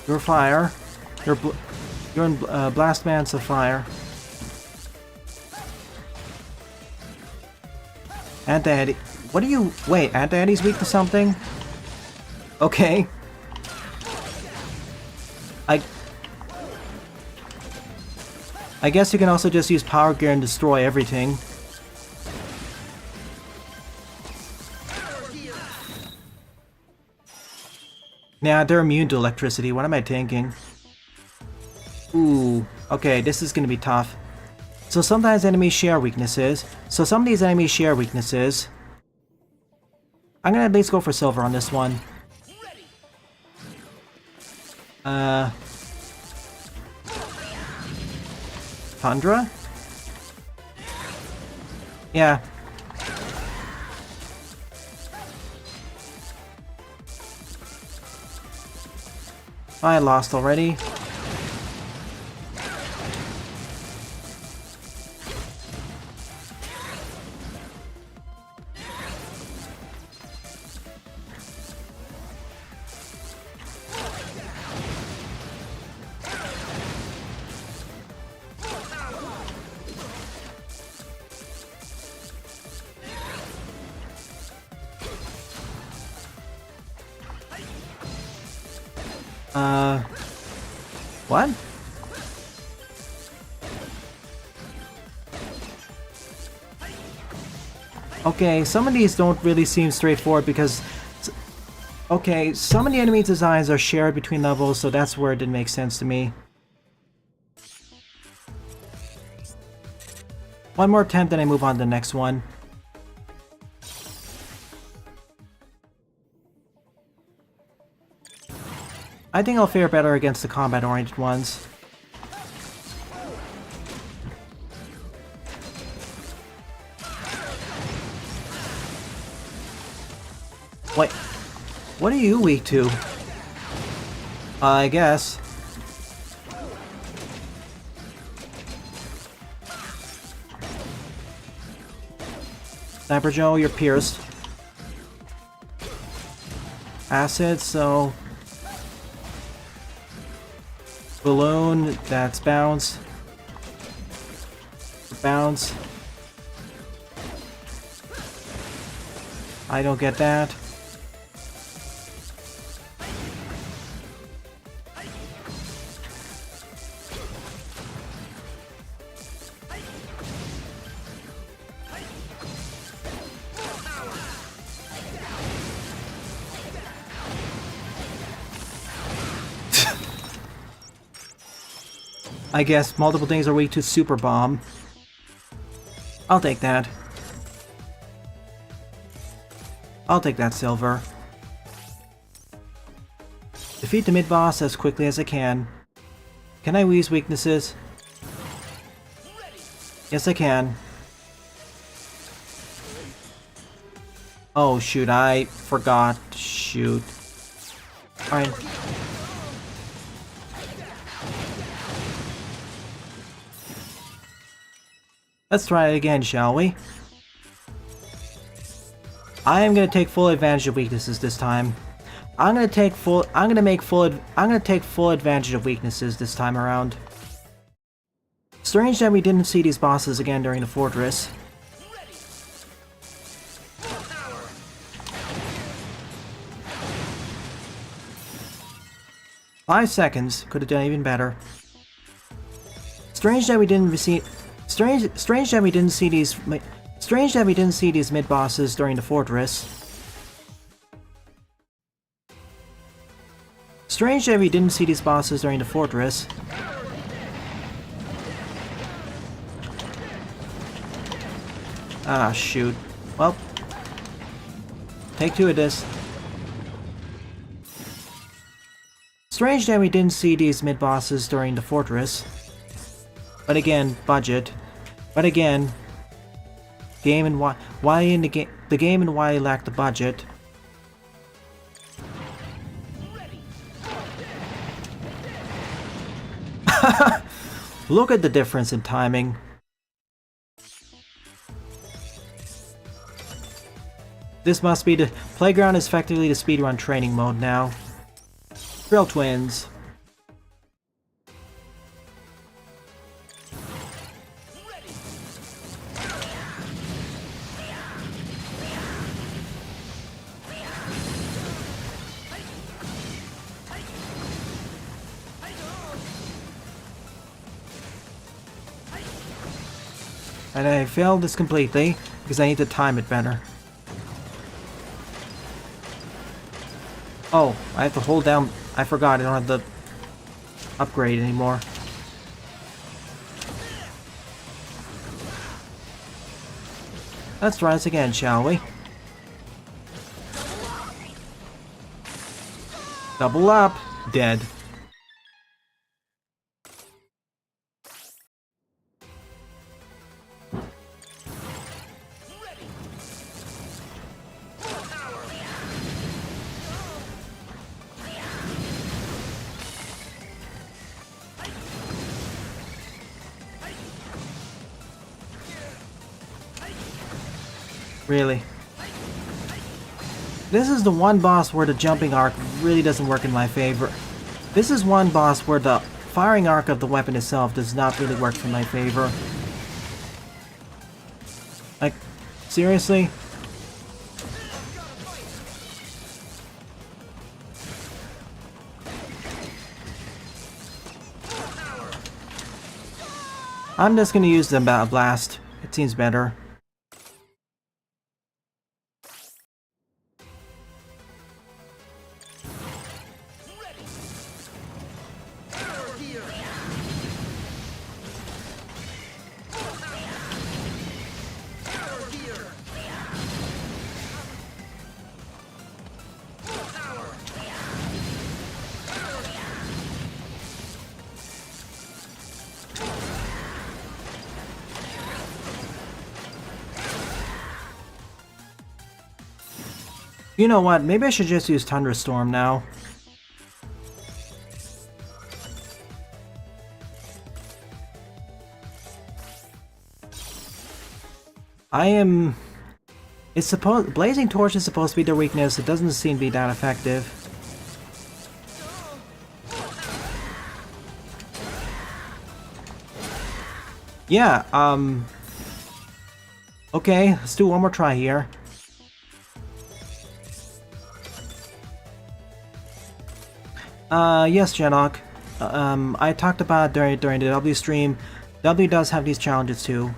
You're fire. You're in Blast Man, so fire. Anti-Eddie. What are you... Wait, Anti-Eddie's weak to something? Okay. I guess you can also just use Power Gear and destroy everything. Nah, they're immune to electricity. What am I thinking? Ooh, okay, this is gonna be tough. So sometimes enemies share weaknesses. So some of these enemies share weaknesses. I'm gonna at least go for silver on this one. Tundra? Yeah. I lost already. What? Okay, some of these don't really seem straightforward because... Okay, some of the enemy designs are shared between levels, so that's where it didn't make sense to me. One more attempt, then I move on to the next one. I think I'll fare better against the combat-oriented ones. Wait, what are you weak to? I guess. Sniper Joe, you're pierced. Acid, so... Balloon, that's bounce. Bounce. I don't get that. I guess multiple things are weak to Super Bomb. I'll take that. I'll take that silver. Defeat the mid-boss as quickly as I can. Can I use weaknesses? Yes, I can. Oh shoot, I forgot. Shoot. Alright. Let's try it again, shall we? I am gonna take full advantage of weaknesses this time. I'm gonna take full advantage of weaknesses this time around. Strange that we didn't see these bosses again during the fortress. "5 seconds could have done even better. Strange that we didn't see. Strange that we didn't see these. Strange that we didn't see these mid bosses during the fortress. Strange that we didn't see these bosses during the fortress. Ah, shoot. Well, take 2 of this. Strange that we didn't see these mid bosses during the fortress. But again, budget. But again, game and why in the game and why lacked the budget. Look at the difference in timing. This must be the playground is effectively the speedrun training mode now. Drill Twins. And I failed this completely because I need to time it better. Oh, I have to hold down. I forgot I don't have the upgrade anymore. Let's try this again, shall we? Double up. Dead. Really. This is the one boss where the jumping arc really doesn't work in my favor. This is one boss where the firing arc of the weapon itself does not really work in my favor. Like, seriously? I'm just gonna use the blast. It seems better. You know what? Maybe I should just use Thunderstorm now. It's supposed... Blazing Torch is supposed to be their weakness. It doesn't seem to be that effective. Yeah, okay, let's do one more try here. Yes, Janok. I talked about it during the W stream. W does have these challenges too.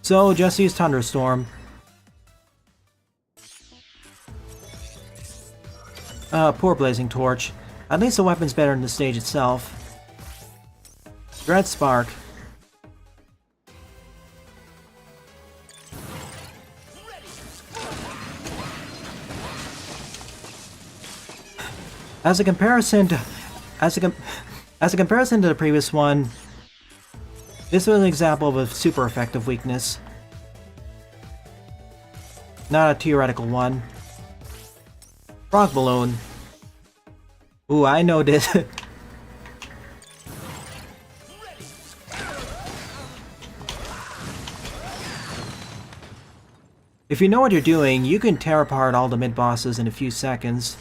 So, just use Thunderstorm. Poor Blazing Torch. At least the weapon's better than the stage itself. Dread Spark. As a comparison to the previous one, this was an example of a super effective weakness. Not a theoretical one. Frog Balloon. Ooh, I know this. If you know what you're doing, you can tear apart all the mid-bosses in a few seconds.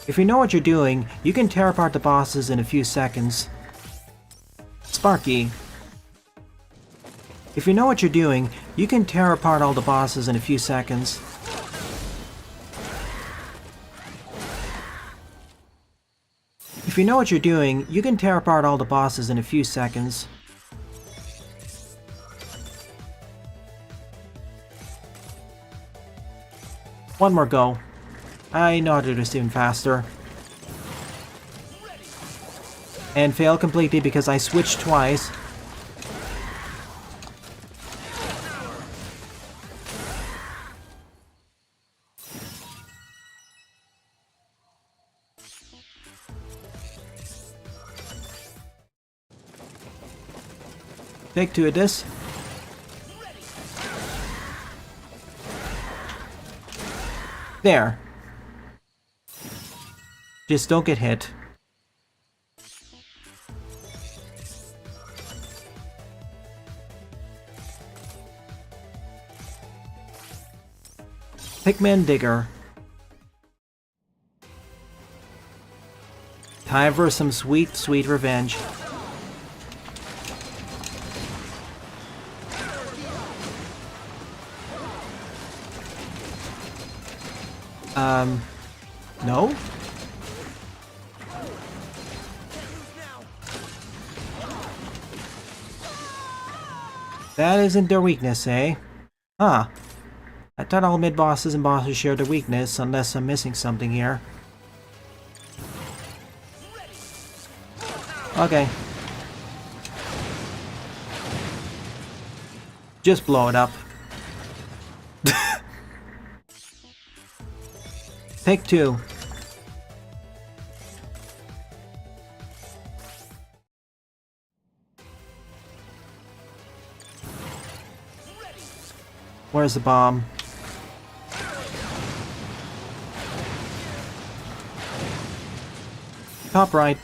If you know what you're doing, you can tear apart the bosses in a few seconds. Sparky. If you know what you're doing, you can tear apart all the bosses in a few seconds. If you know what you're doing, you can tear apart all the bosses in a few seconds. One more go. I know how to do this even faster. And fail completely because I switched twice. Take two of this. There. Just don't get hit. Pikmin Digger. Time for some sweet, sweet revenge. No? That isn't their weakness, eh? Huh. I thought all mid-bosses and bosses shared their weakness, unless I'm missing something here. Okay. Just blow it up. Take two. where's the bomb? Top right.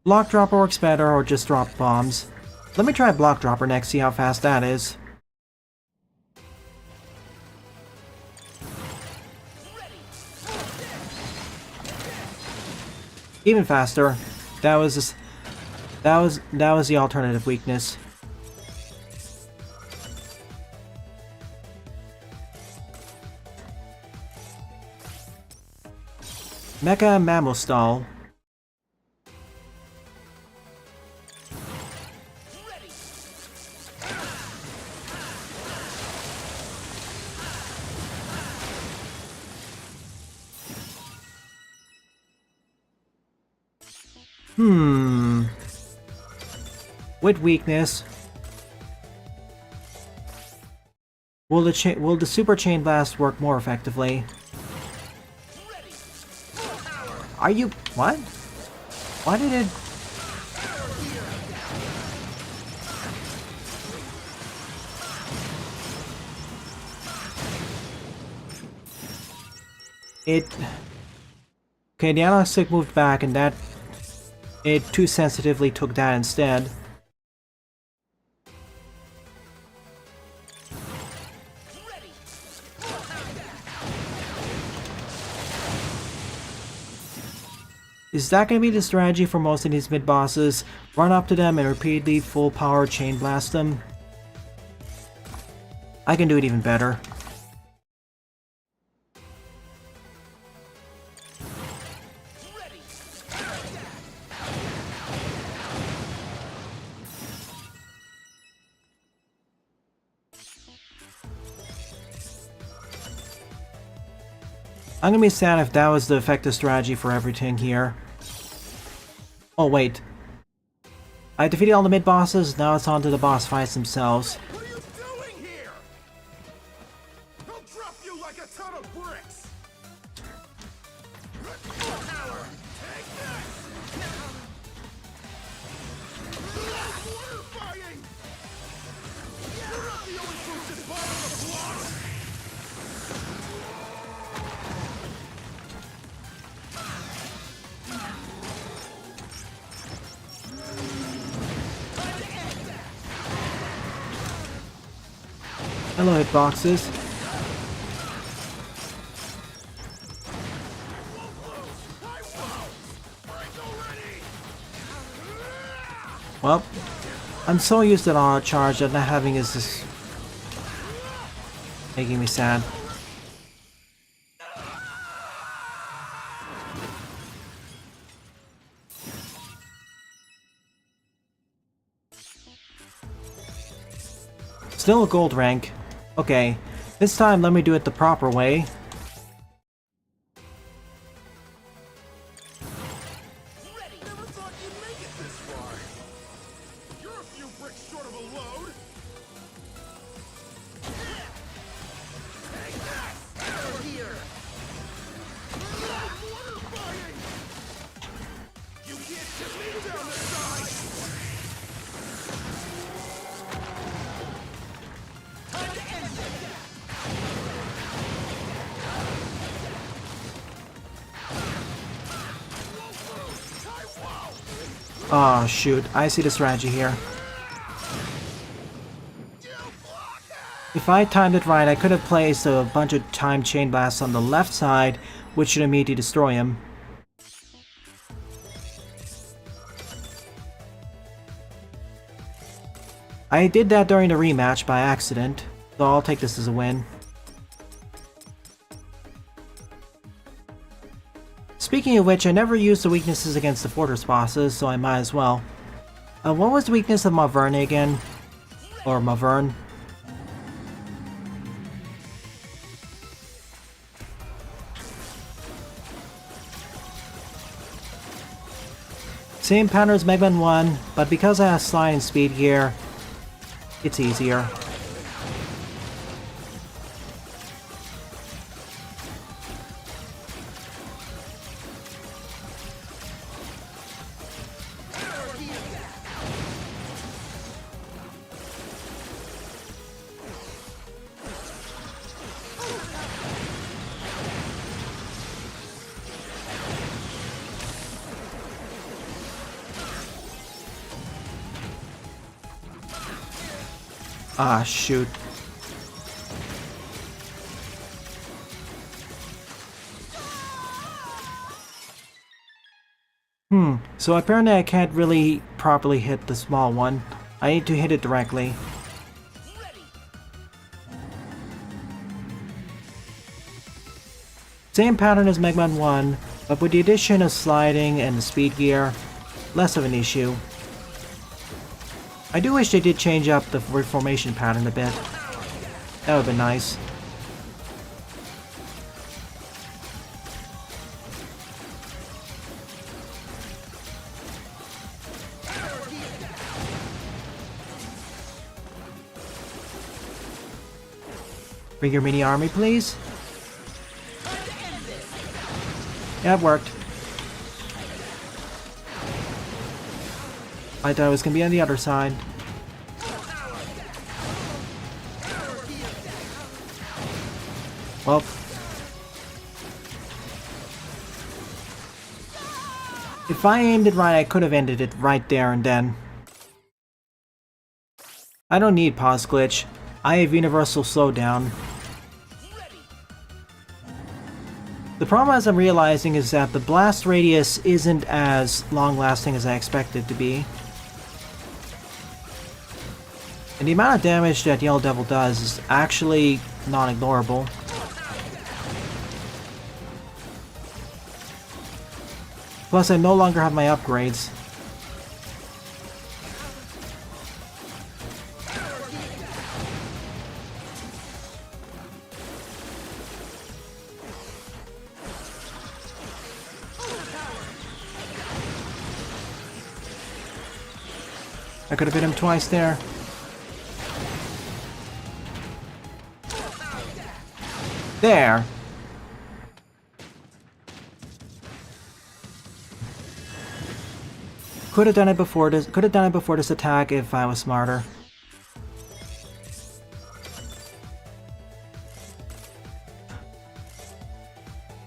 Block dropper works better, or just drop bombs. Let me try block dropper next, see how fast that is. Even faster. That was the alternative weakness. Mecha Mammal Stall. With weakness. Will the Super Chain Blast work more effectively? Are you... what? Why did it... Okay, the analog stick moved back and that... it too sensitively took that instead. Is that going to be the strategy for most of these mid-bosses? Run up to them and repeatedly full power chain blast them? I can do it even better. I'm gonna be sad if that was the effective strategy for everything here. Oh wait. I defeated all the mid-bosses, now it's on to the boss fights themselves. What are you doing here? I'll drop you like a ton of bricks. Power. Take this. Water fighting. You're not the only boosted ball on the block. Hello, hitboxes. Well, I'm so used to auto charge that not having is just making me sad. Still a gold rank. Okay, this time let me do it the proper way. Never thought you'd make it this far. You're a few bricks short of a load. Take that! Over here! Water fighting! You can't get me down this side! Time to end this! Oh shoot, I see the strategy here. If I timed it right, I could have placed a bunch of timed chain blasts on the left side, which should immediately destroy him. I did that during the rematch by accident, so I'll take this as a win. Speaking of which, I never used the weaknesses against the fortress bosses, so I might as well. What was the weakness of Maverne again? Or Maverne? Same pattern as Mega Man 1, but because I have sliding speed here, it's easier. Ah, shoot. So apparently I can't really properly hit the small one. I need to hit it directly. Same pattern as Mega Man 1, but with the addition of sliding and speed gear, less of an issue. I do wish they did change up the reformation pattern a bit. That would have been nice. Bring your mini army, please. Yeah, it worked. I thought it was gonna be on the other side. Well. If I aimed it right, I could have ended it right there and then. I don't need pause glitch. I have universal slowdown. The problem, as I'm realizing, is that the blast radius isn't as long-lasting as I expected it to be. And the amount of damage that Yellow Devil does is actually non-ignorable. Plus, I no longer have my upgrades. I could have hit him twice there. There. Could have done it before this. Could have done it before this attack if I was smarter.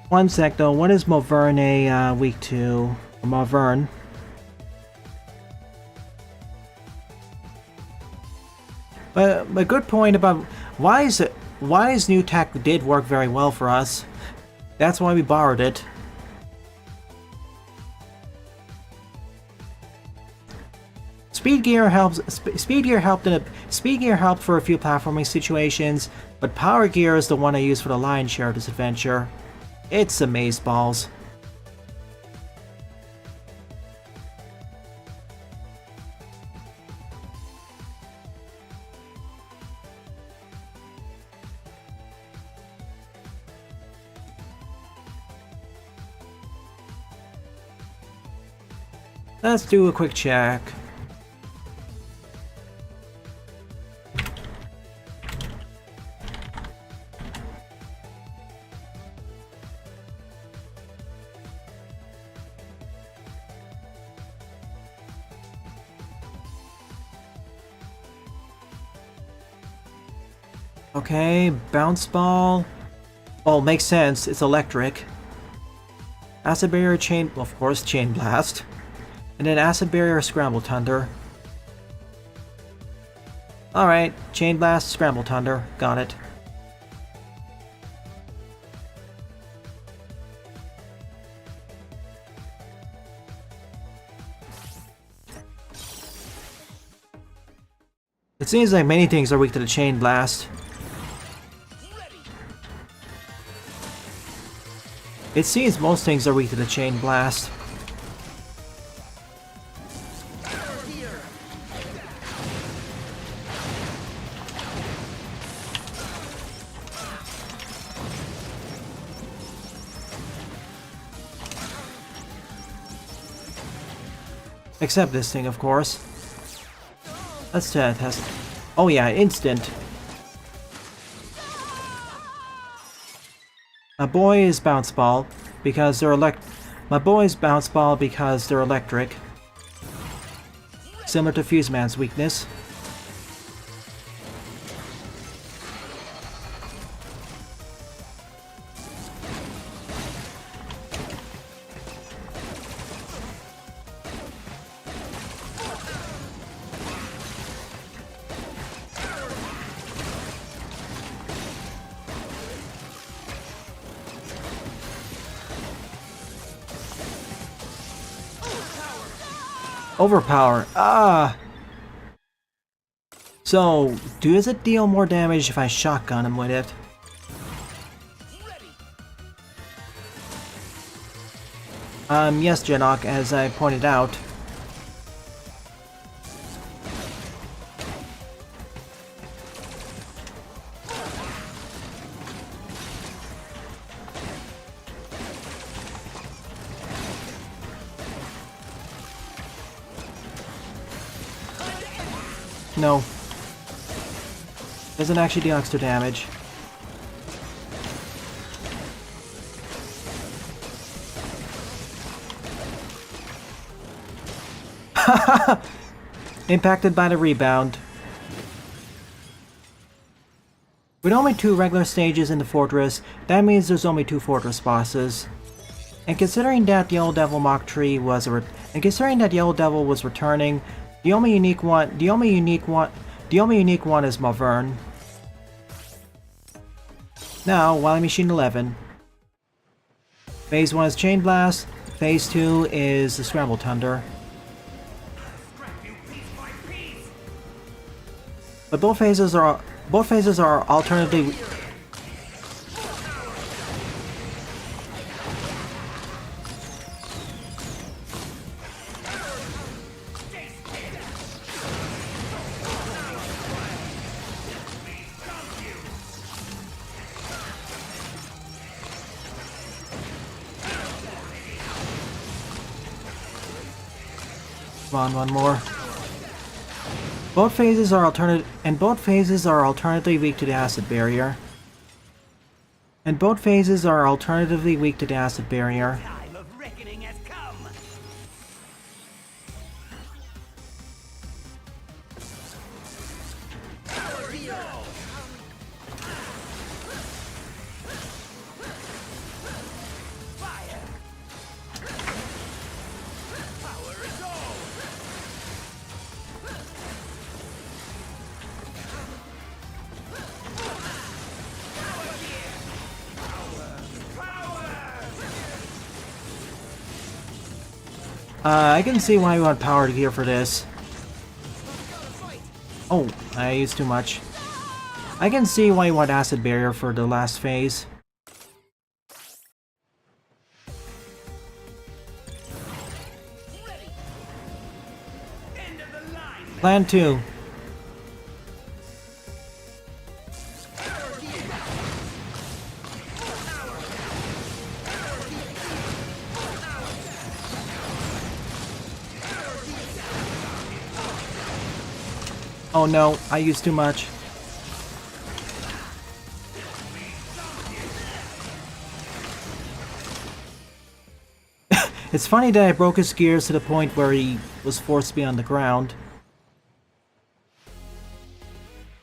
One sec though. What is Maverne weak to? Maverne. But a good point about why his new tech did work very well for us. That's why we borrowed it. Speed gear helped for a few platforming situations, but power gear is the one I use for the lion's share of this adventure. It's amazeballs. Let's do a quick check. Okay, bounce ball. Oh, makes sense. It's electric. Acid barrier, chain, well, of course, chain blast. And then acid barrier, scramble thunder. Alright, chain blast, scramble thunder. Got it. It seems like many things are weak to the chain blast. It seems most things are weak to the chain blast. Except this thing, of course. Let's test. Oh yeah, instant. My boy is bounce ball because they're electric. Similar to Fuse Man's weakness. Overpower. Ah! So, does it deal more damage if I shotgun him with it? Yes, Jinoc, as I pointed out. No. Doesn't actually deal extra damage. Impacted by the rebound. With only 2 regular stages in the fortress, that means there's only 2 fortress bosses. And considering that the Old Devil Mach Tree was the Old Devil was returning, the only unique one is Malvern. Now, Wily Machine 11. Phase 1 is Chain Blast, Phase 2 is the Scramble Thunder. But both phases are alternatively Come on, one more. Both phases are alternatively weak to the acid barrier. Time of reckoning has come. Fire. Power is all. I can see why you want power gear for this. Oh, I used too much. I can see why you want acid barrier for the last phase. End of the line. Plan 2. Oh no, I used too much. It's funny that I broke his gears to the point where he was forced to be on the ground.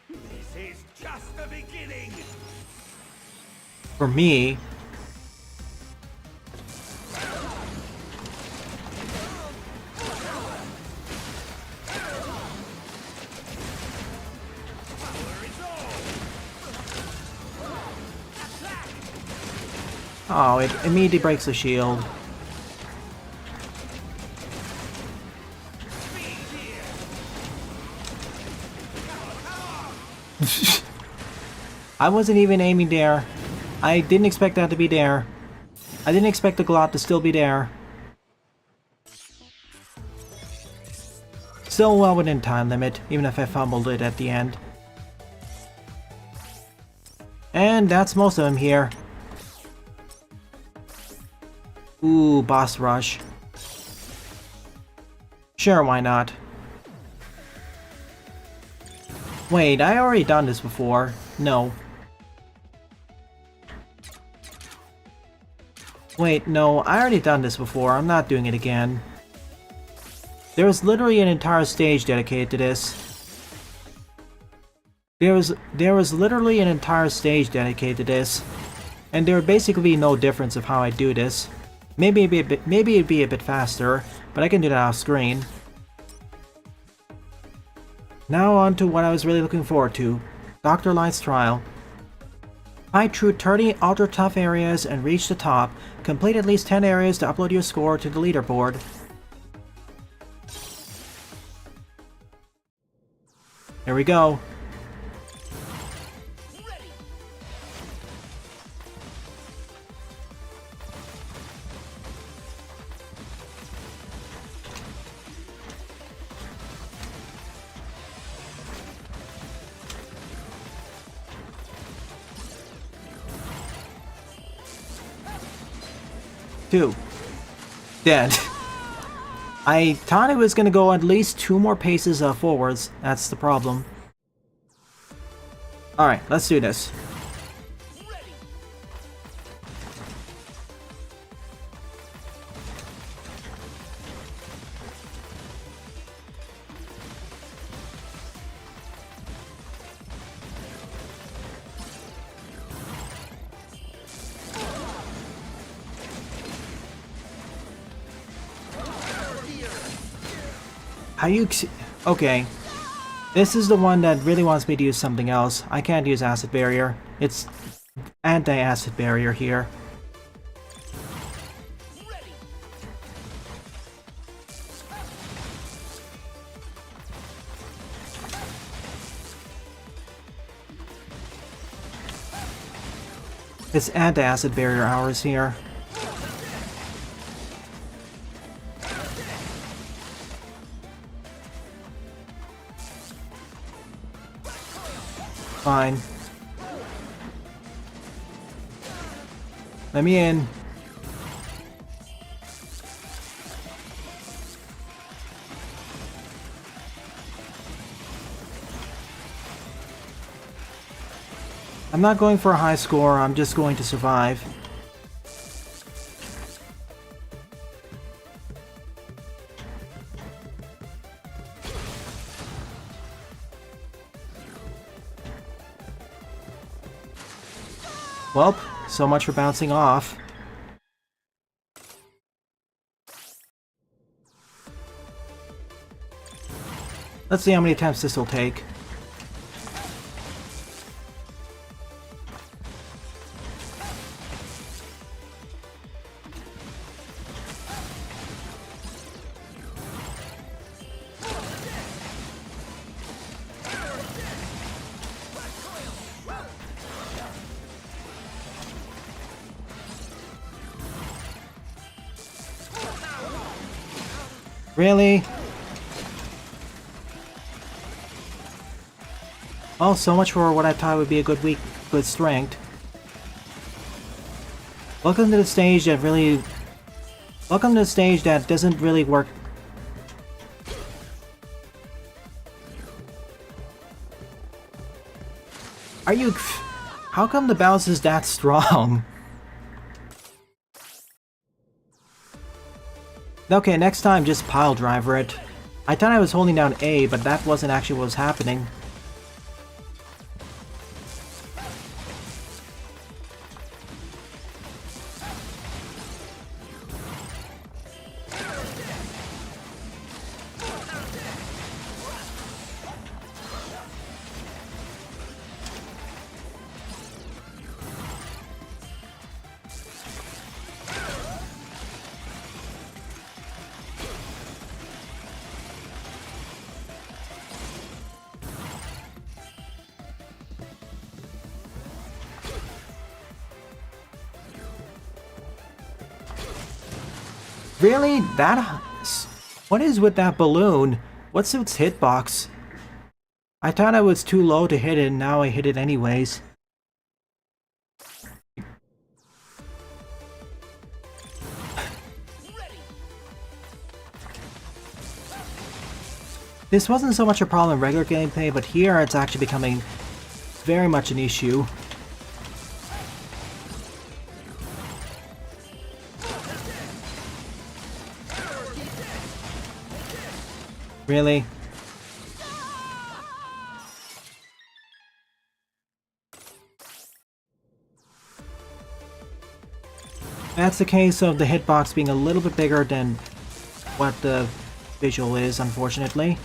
This is just the beginning. For me. Oh, it immediately breaks the shield. I wasn't even aiming there. I didn't expect that to be there. I didn't expect the glot to still be there. Still well within time limit, even if I fumbled it at the end. And that's most of them here. Ooh, boss rush. Sure, why not? Wait, I already done this before. No. Wait, no, I already done this before. I'm not doing it again. There was literally an entire stage dedicated to this. There was literally an entire stage dedicated to this. And there would basically be no difference of how I do this. Maybe it'd be a bit faster, but I can do that off screen. Now on to what I was really looking forward to. Dr. Light's trial. Fight through 30 ultra tough areas and reach the top. Complete at least 10 areas to upload your score to the leaderboard. Here we go. Two. Dead. I thought it was gonna go at least 2 more paces forwards. That's the problem. Alright, let's do this. How you... Okay. This is the one that really wants me to use something else. I can't use acid barrier. It's anti-acid barrier here. It's anti-acid barrier hours here. Fine. Let me in. I'm not going for a high score, I'm just going to survive. Welp, so much for bouncing off. Let's see how many attempts this will take. Really? Oh, so much for what I thought would be a good strength. Welcome to the stage that really... Welcome to the stage that doesn't really work. Are you... How come the bounce is that strong? Okay, next time just pile driver it. I thought I was holding down A, but that wasn't actually what was happening. Really? What is with that balloon? What's its hitbox? I thought I was too low to hit it, and now I hit it anyways. This wasn't so much a problem in regular gameplay, but here it's actually becoming very much an issue. Really? That's the case of the hitbox being a little bit bigger than what the visual is, unfortunately.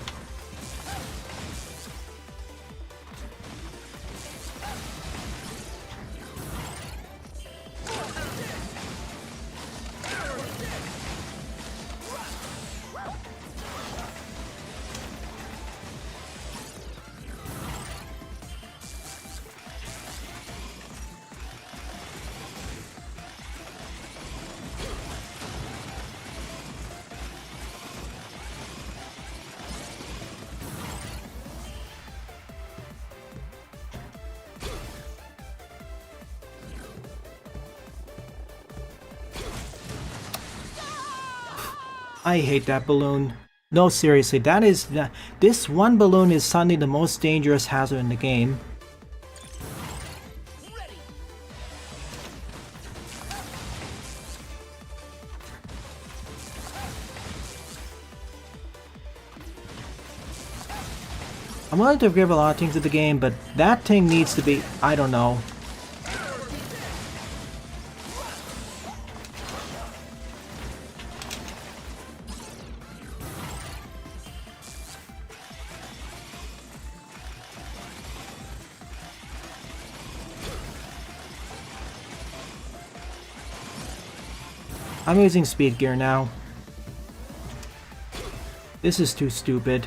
I hate that balloon. No, seriously, this one balloon is suddenly the most dangerous hazard in the game. I'm willing to give a lot of things to the game, but that thing needs to be, I don't know. I'm using speed gear now. This is too stupid.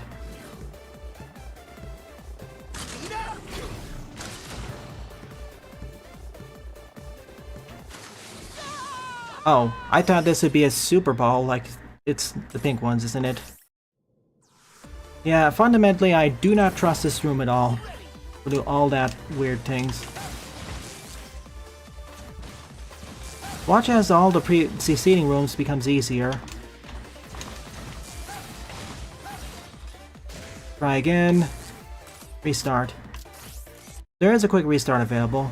Oh, I thought this would be a Super Ball, like it's the pink ones, isn't it? Yeah, fundamentally I do not trust this room at all. We'll do all that weird things. Watch as all the preceding rooms becomes easier. Try again. Restart. There is a quick restart available.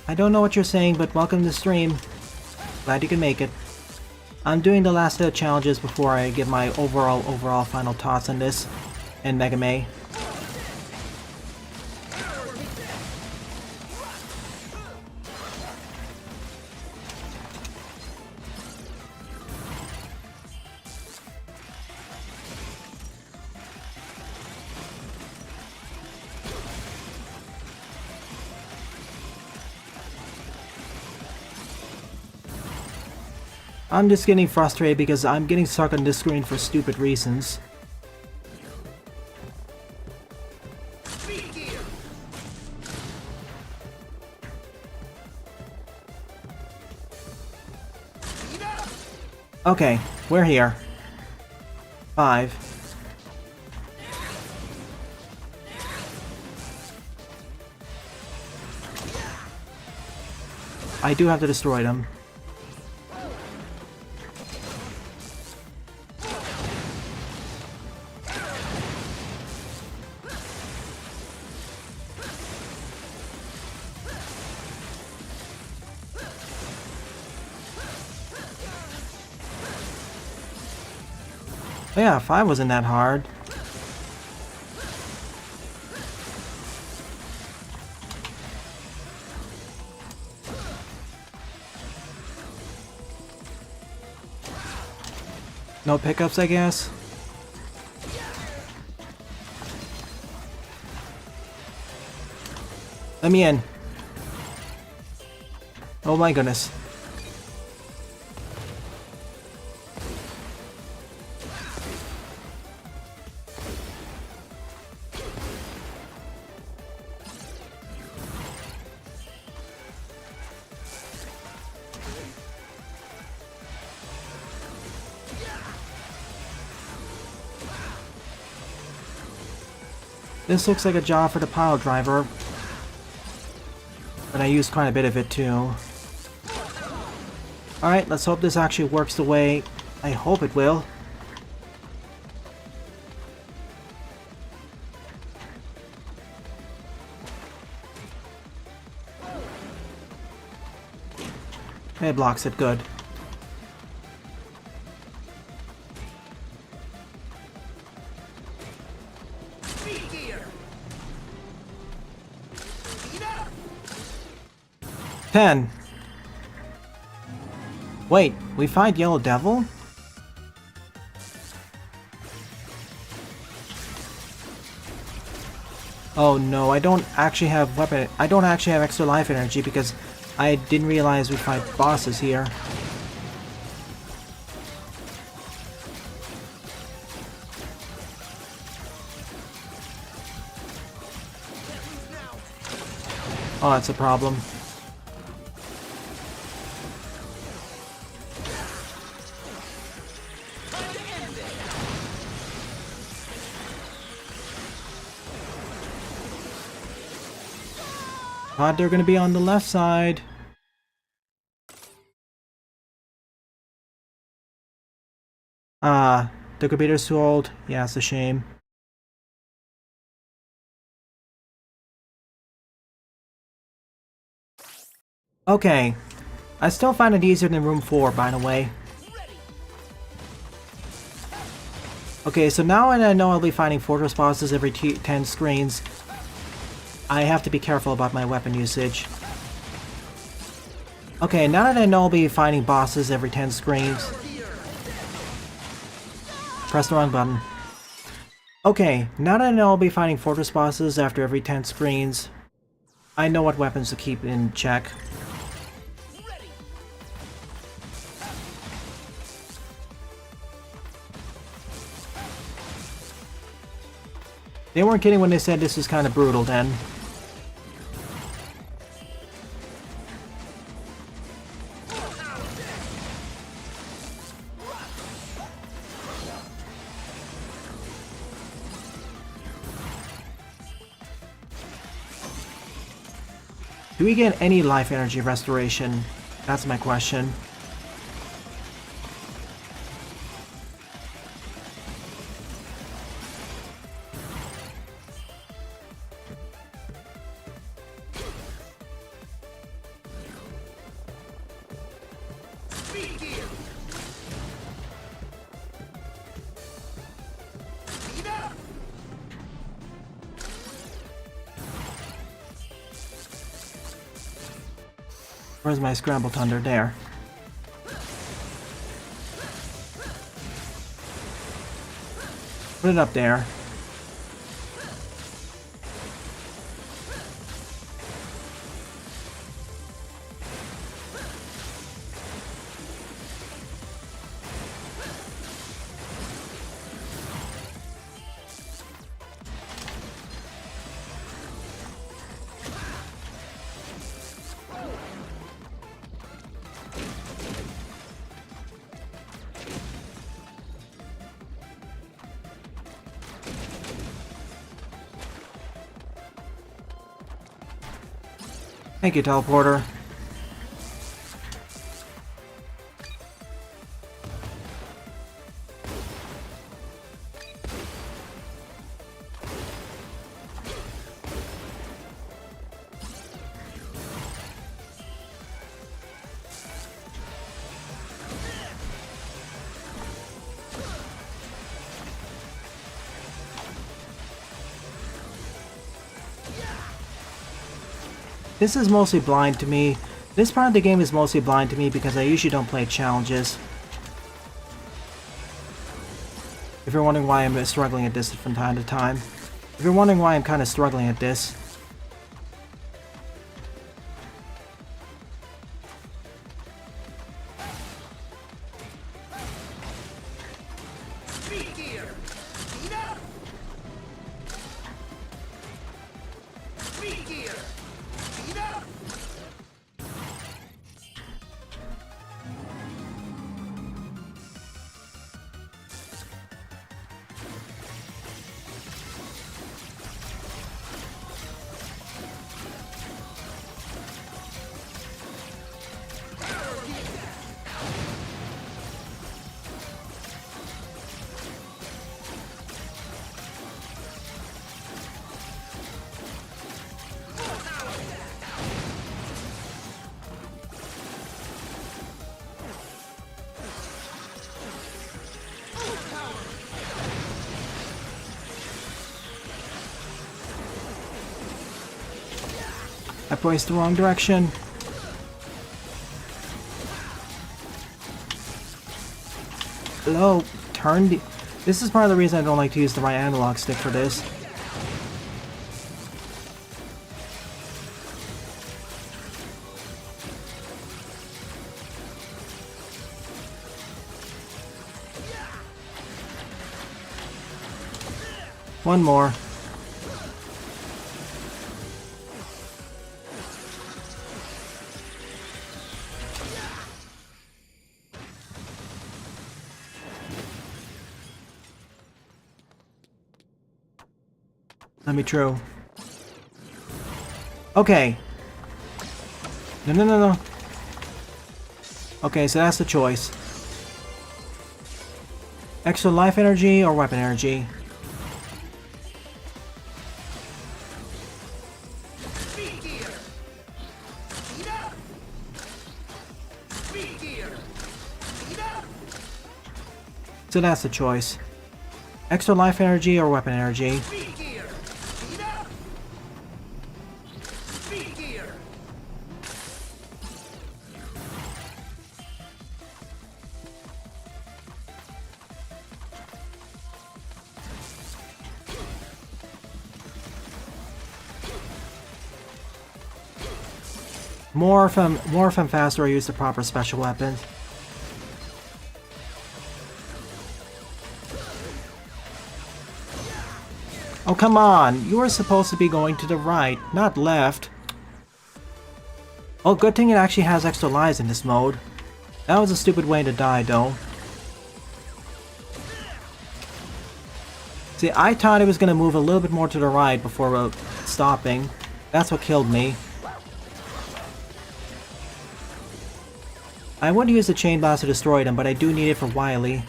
I don't know what you're saying, but welcome to the stream. Glad you can make it. I'm doing the last set of challenges before I give my overall final thoughts on this and Mega May. I'm just getting frustrated because I'm getting stuck on this screen for stupid reasons. Okay, we're here. 5. I do have to destroy them. Yeah, 5 wasn't that hard. No pickups, I guess? Let me in. Oh my goodness. This looks like a job for the pile driver, but I used quite a bit of it too. Alright, let's hope this actually works the way I hope it will. It blocks it, good. Ten. Wait, we find Yellow Devil? Oh no, I don't actually have extra life energy because I didn't realize we fight bosses here. Oh, that's a problem. Thought they're gonna be on the left side. The computer's too old. Yeah, it's a shame. Okay. I still find it easier than room 4, by the way. Okay, so now that I know I'll be fighting fortress bosses every 10 screens, I have to be careful about my weapon usage. Okay, now that I know I'll be fighting bosses every 10 screens... Press the wrong button. Okay, now that I know I'll be fighting fortress bosses after every 10 screens, I know what weapons to keep in check. They weren't kidding when they said this was kind of brutal then. Do we get any life energy restoration? That's my question. Where's my scramble thunder? There. Put it up there. Thank you, teleporter. This is mostly blind to me. This part of the game is mostly blind to me because I usually don't play challenges. If you're wondering why I'm struggling at this from time to time. If you're wondering why I'm kind of struggling at this. I placed the wrong direction. Hello, turn the... This is part of the reason I don't like to use the right analog stick for this. One more. Let me true. Okay. No. Okay, so that's the choice. Extra life energy or weapon energy? Speed gear. Speed up. Speed gear. Speed up. So that's the choice. Extra life energy or weapon energy? Speed gear. Speed up. Speed gear. More if I'm faster or use the proper special weapons. Oh, come on! You were supposed to be going to the right, not left. Oh, good thing it actually has extra lives in this mode. That was a stupid way to die, though. See, I thought it was going to move a little bit more to the right before stopping. That's what killed me. I would use the chain blast to destroy them, but I do need it for Wily.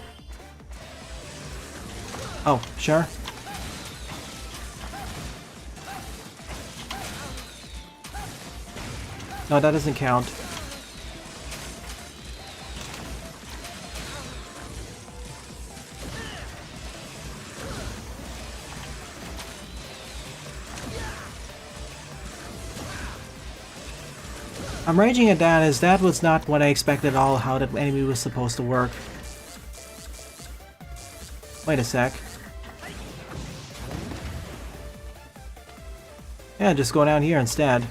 Oh, sure. No, that doesn't count. I'm raging at that as that was not what I expected at all, how the enemy was supposed to work. Wait a sec. Yeah, just go down here instead.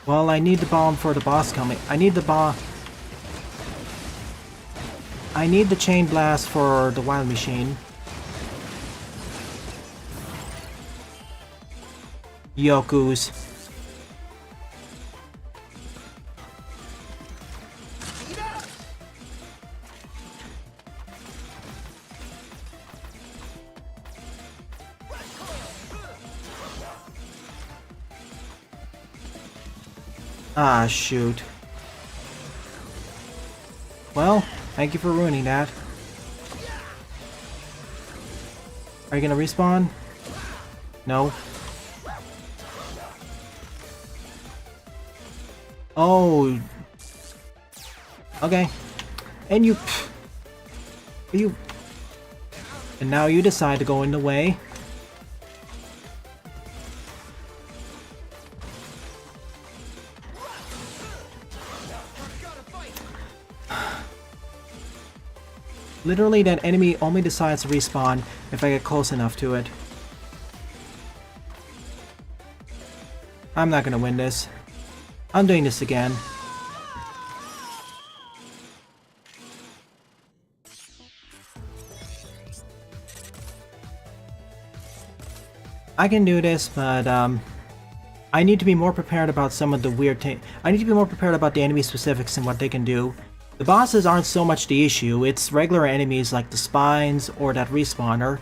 Well, I need the bomb for the boss coming. I need the bomb. I need the chain blast for the wild machine. Yokus. Ah, shoot. Well, thank you for ruining that. Are you gonna respawn? No. Oh. Okay. And you... And now you decide to go in the way. Literally, that enemy only decides to respawn if I get close enough to it. I'm not gonna win this. I'm doing this again. I can do this, but I need to be more prepared about some of the weird things. I need to be more prepared about the enemy specifics and what they can do. The bosses aren't so much the issue, it's regular enemies like the spines or that respawner.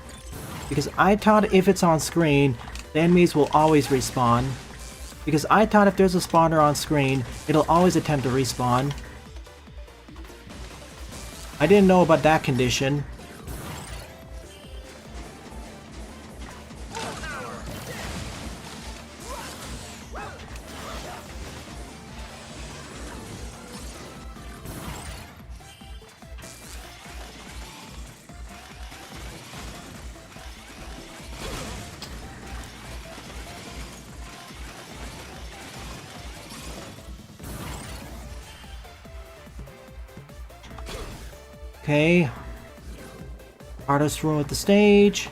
Because I thought if it's on screen, the enemies will always respawn. Because I thought if there's a spawner on screen, it'll always attempt to respawn. I didn't know about that condition. Okay. Artist room at the stage.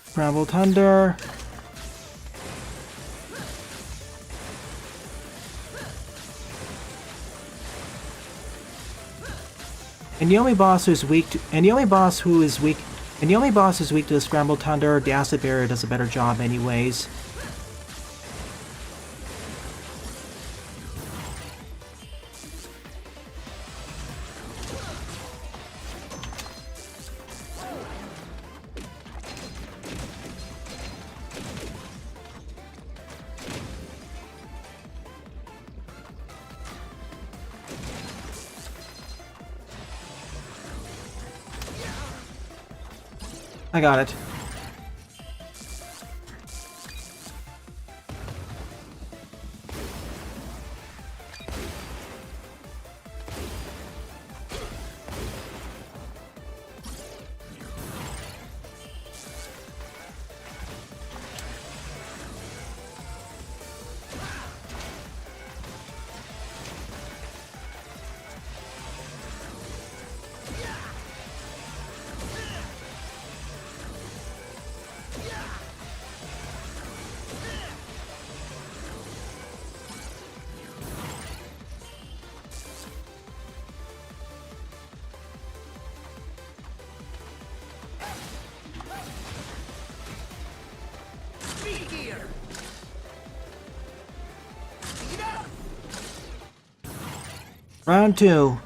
Scrambled Thunder. And the only boss who's weak to, and the only boss who's weak to the Scrambled Thunder, the Acid Barrier does a better job anyways. I got it. Speed gear. Speed up. Round 2.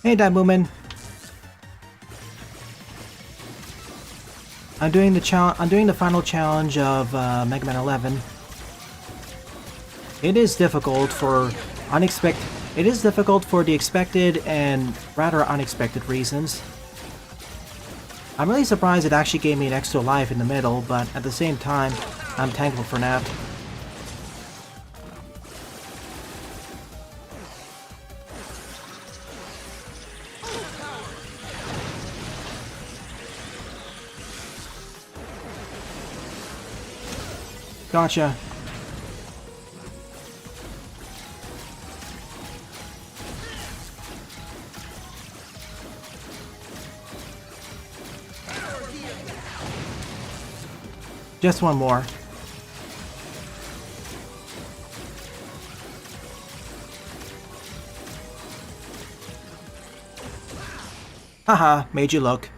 Hey, Dabuman. I'm doing the final challenge of Mega Man 11. It is difficult for the expected and rather unexpected reasons. I'm really surprised it actually gave me an extra life in the middle, but at the same time, I'm thankful for that. Gotcha. Just one more. Haha, made you look.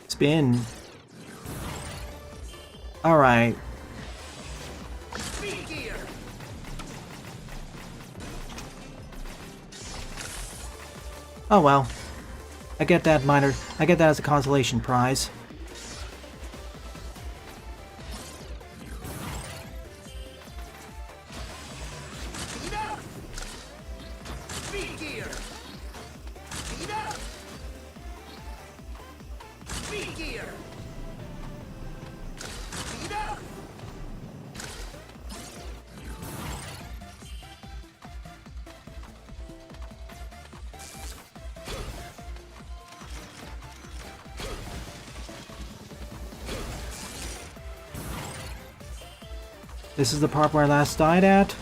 Spin. Alright. Speed gear. Oh well. I get that as a consolation prize. Speed up. Speed gear. Speed up. Speed gear. Speed up. This is the part where I last died at.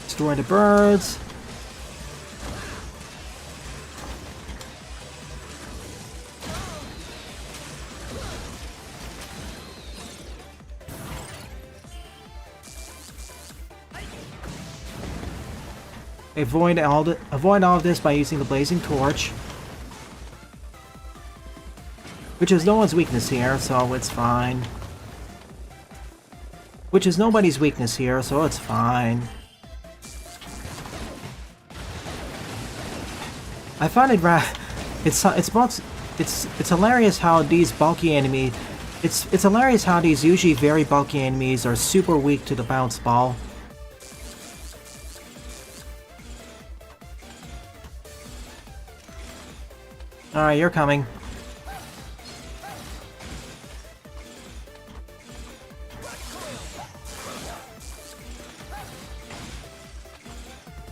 Destroy the birds. Avoid all of this by using the blazing torch, which is no one's weakness here, so it's fine. Which is nobody's weakness here, so it's fine. I find it it's hilarious how these bulky enemies. It's hilarious how these usually very bulky enemies are super weak to the bounce ball. Alright, you're coming.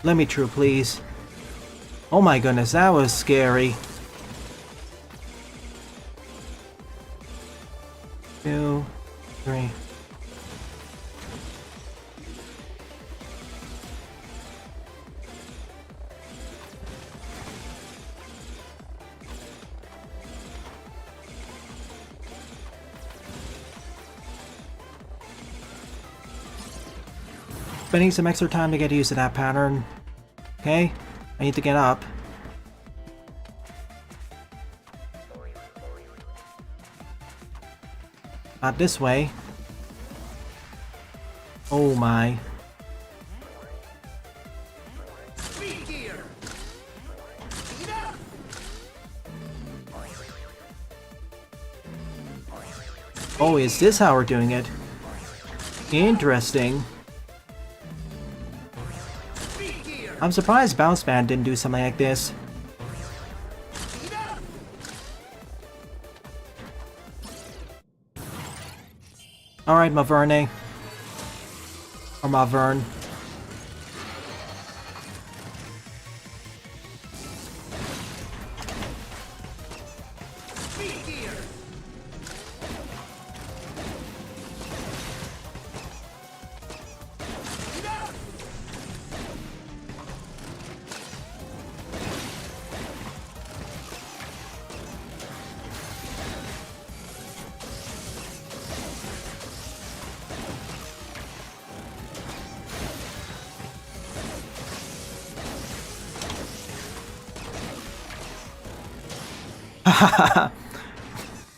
Let me through, please. Oh my goodness, that was scary. 2, 3. Spending some extra time to get used to that pattern. Okay, I need to get up. Not this way. Oh my. Speed gear. Oh, is this how we're doing it? Interesting. Speed gear. I'm surprised Bounce Man didn't do something like this. Alright, Maverne. Or Maverne. Speed gear.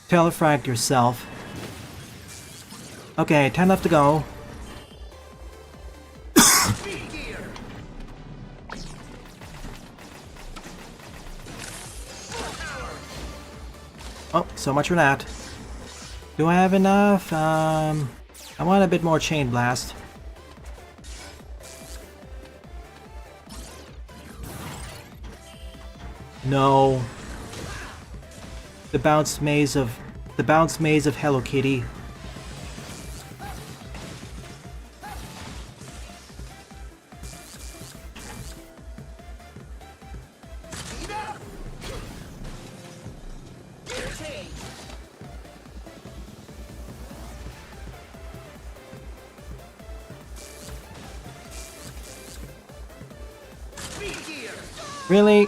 Telefrag yourself. Okay, 10 left to go. Speed gear. Oh, so much for that. Do I have enough? I want a bit more Chain Blast. No. The bounce maze of Hello Kitty. Speed gear. Really?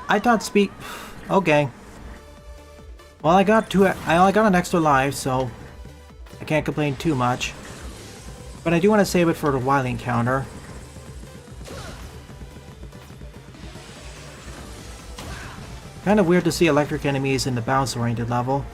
I thought speed. Okay. Well, I only got an extra life, so I can't complain too much. But I do want to save it for the Wily encounter. Kind of weird to see electric enemies in the bounce-oriented level.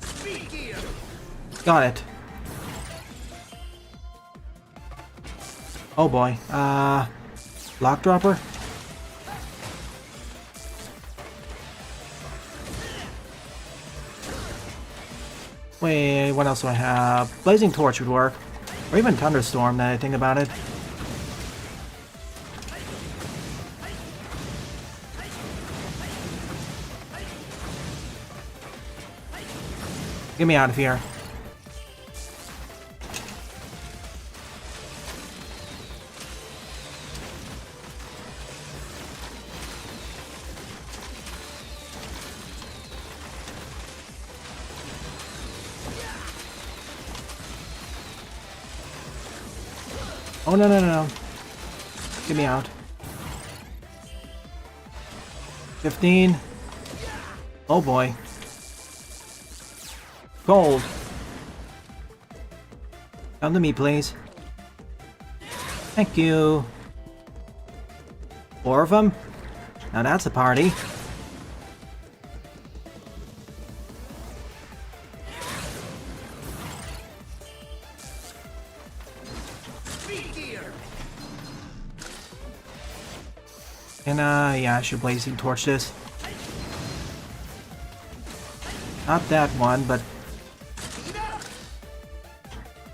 Speed gear. Got it. Oh boy. Lock dropper? Wait, what else do I have? Blazing Torch would work. Or even Thunderstorm, now that I think about it. Get me out of here. Oh, no, no, no, no. Get me out. 15. Oh boy. Gold. Come to me, please. Thank you. 4 of them? Now that's a party. Speed gear. And yeah, I should blazing torch this. Not that one, but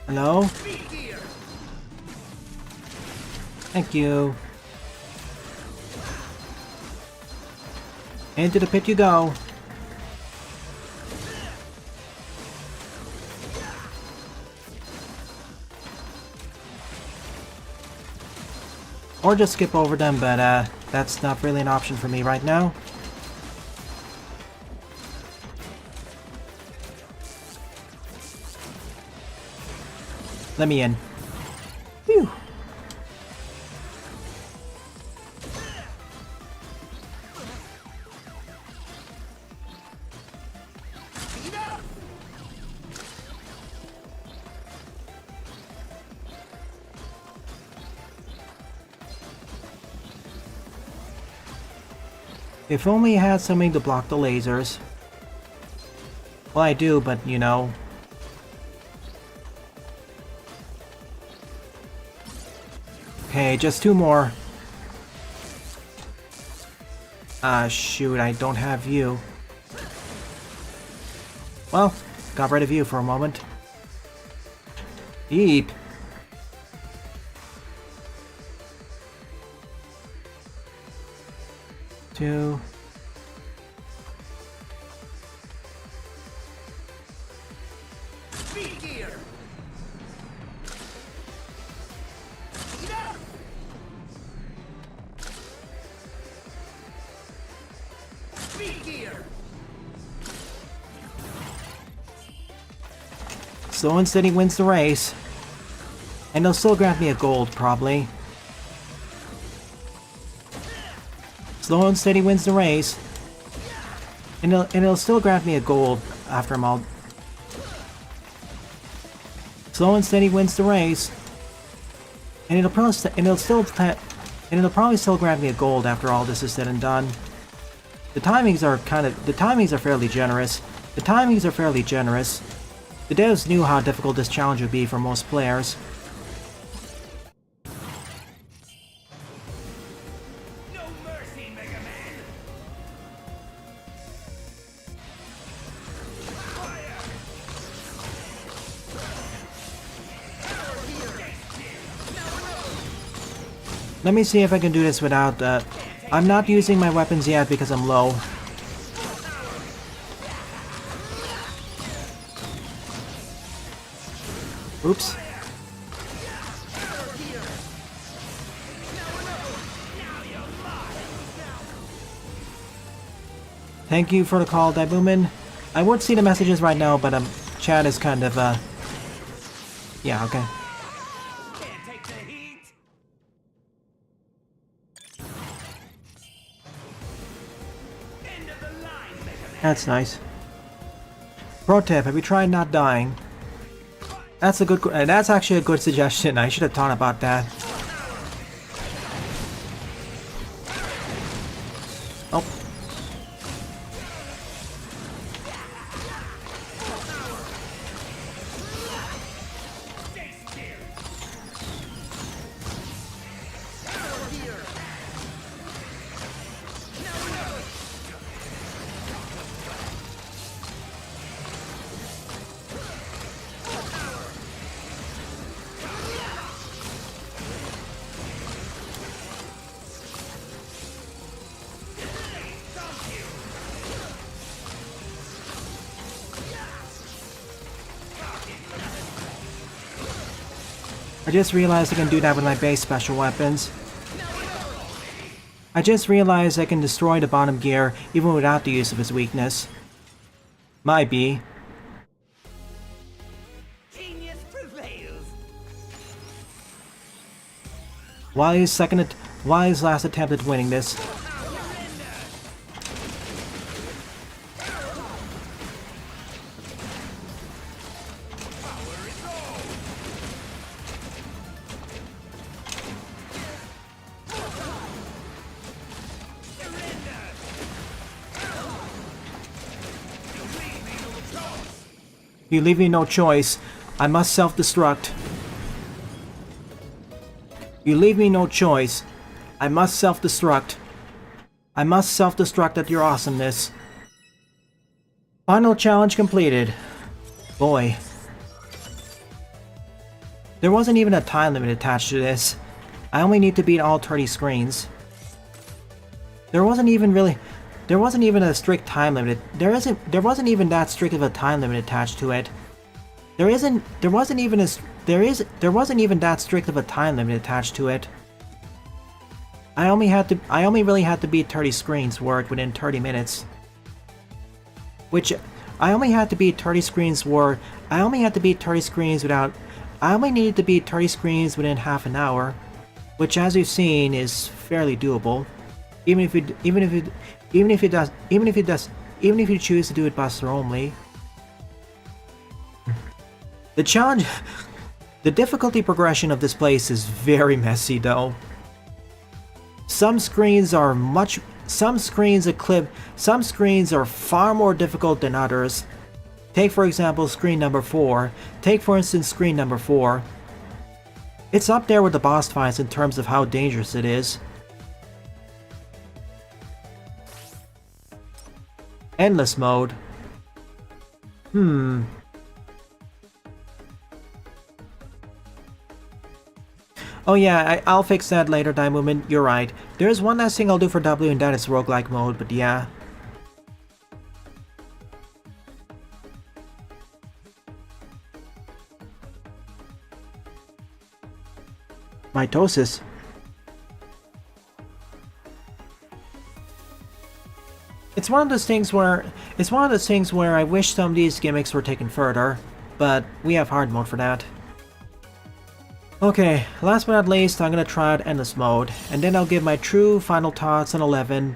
hello? Speed gear. Thank you. Into the pit you go. Or just skip over them, but that's not really an option for me right now. Let me in. Phew. If only I had something to block the lasers. Well, I do, but you know. Okay, just 2 more. Ah, shoot, I don't have you. Well, got rid of you for a moment. Eep. Two. Speed gear! Speed gear! Slow and steady wins the race. And they'll still grant me a gold, probably. Slow and steady wins the race. And it'll still grant me a gold after I'm all... Slow and steady wins the race. And it'll probably still grant me a gold after all this is said and done. The timings are fairly generous. The devs knew how difficult this challenge would be for most players. No mercy, Mega Man! Let me see if I can do this without, I'm not using my weapons yet because I'm low. Oops. Thank you for the call, Dabumin. I would see the messages right now, but chat is kind of, yeah, okay. Can't take the heat! End of the line, Mega Man! That's nice. Pro tip, have you tried not dying? That's actually a good suggestion. I should have thought about that. Oh. I just realized I can do that with my base special weapons. I just realized I can destroy the bottom gear even without the use of his weakness. Might be. Genius prevails! Wily's last attempt at winning this. You leave me no choice. I must self-destruct. You leave me no choice. I must self-destruct. I must self-destruct at your awesomeness. Final challenge completed. Boy. There wasn't even a time limit attached to this. I only need to beat all 30 screens. There wasn't even a strict time limit. There wasn't even that strict of a time limit attached to it. There wasn't even that strict of a time limit attached to it. I only really had to beat 30 screens worth within 30 minutes. Which I only had to beat 30 screens within half an hour, which as you've seen is fairly doable. Even if you choose to do it buster only. The difficulty progression of this place is very messy though. Some screens are much some screens are far more difficult than others. Take for example screen number 4. Take for instance screen number 4. It's up there with the boss fights in terms of how dangerous it is. Endless mode. Oh yeah, I'll fix that later, Die Movement. You're right. There's one last thing I'll do for W, and that is roguelike mode, but yeah. Mitosis. It's one of those things where I wish some of these gimmicks were taken further, but we have hard mode for that. Okay, last but not least, I'm gonna try out endless mode, and then I'll give my true final thoughts on 11.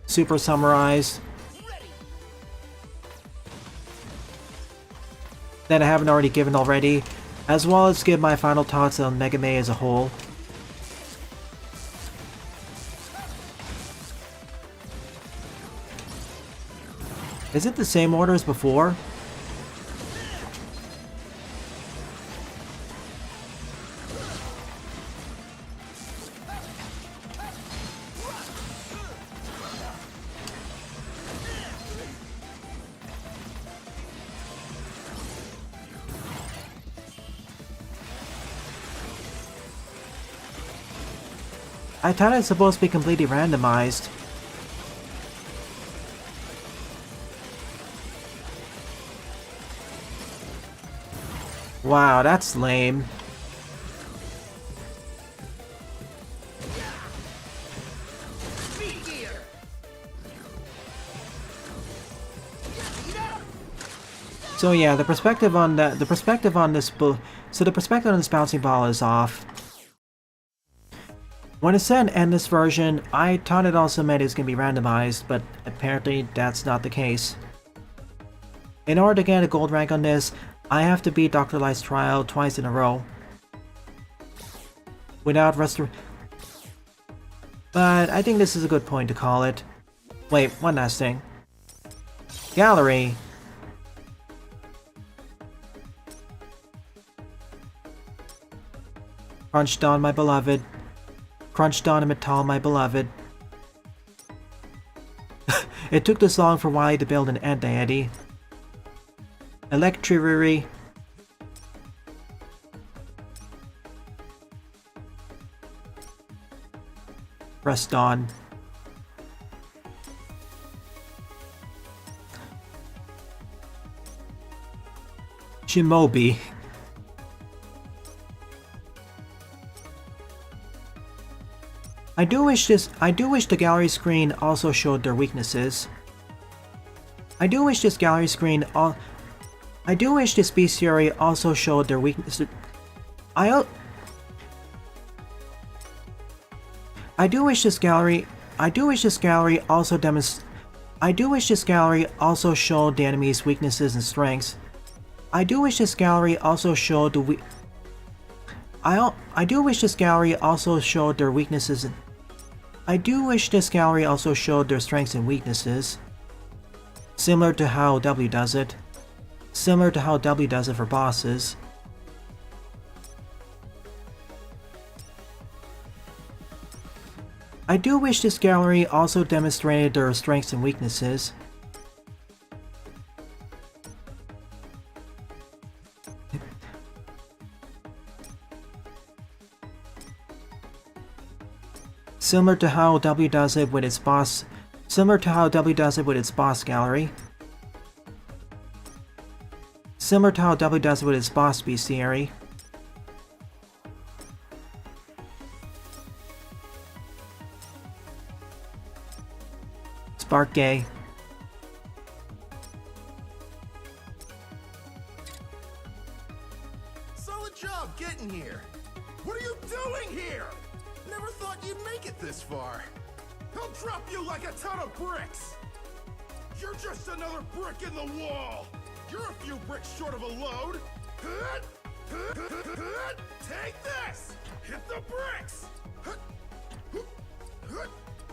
Super summarized. That I haven't already given already, as well as give my final thoughts on Mega Man as a whole. Is it the same order as before? I thought it's supposed to be completely randomized. Wow, that's lame. So yeah, the perspective on this bouncing ball is off. When it said endless version, I thought it also meant it's gonna be randomized, but apparently that's not the case. In order to get a gold rank on this, I have to beat Dr. Light's trial twice in a row. Without But I think this is a good point to call it. Wait, one last thing. Gallery! Crunched on, my beloved. Crunched on a metal, my beloved. It took this long for Wily to build an anti-eddy. Electricity. Pressed on. Shimobi. I do wish the gallery screen also showed their weaknesses. I do wish this bestiary also showed their weaknesses. I do wish this gallery also showed the enemy's weaknesses and strengths. I do wish this gallery also showed the I do wish this gallery also showed their weaknesses. I do wish this gallery also showed their strengths and weaknesses. Similar to how W does it. Similar to how W does it for bosses. I do wish this gallery also demonstrated their strengths and weaknesses. Similar to how W does it with its boss. Similar to how W does it with its boss gallery. Similar to how W does it with its boss bestiary. Spark gay. Solid job getting here. What are you doing here? Never thought you'd make it this far. He'll drop you like a ton of bricks. You're just another brick in the wall. You're a few bricks short of a load. Take this. Hit the bricks.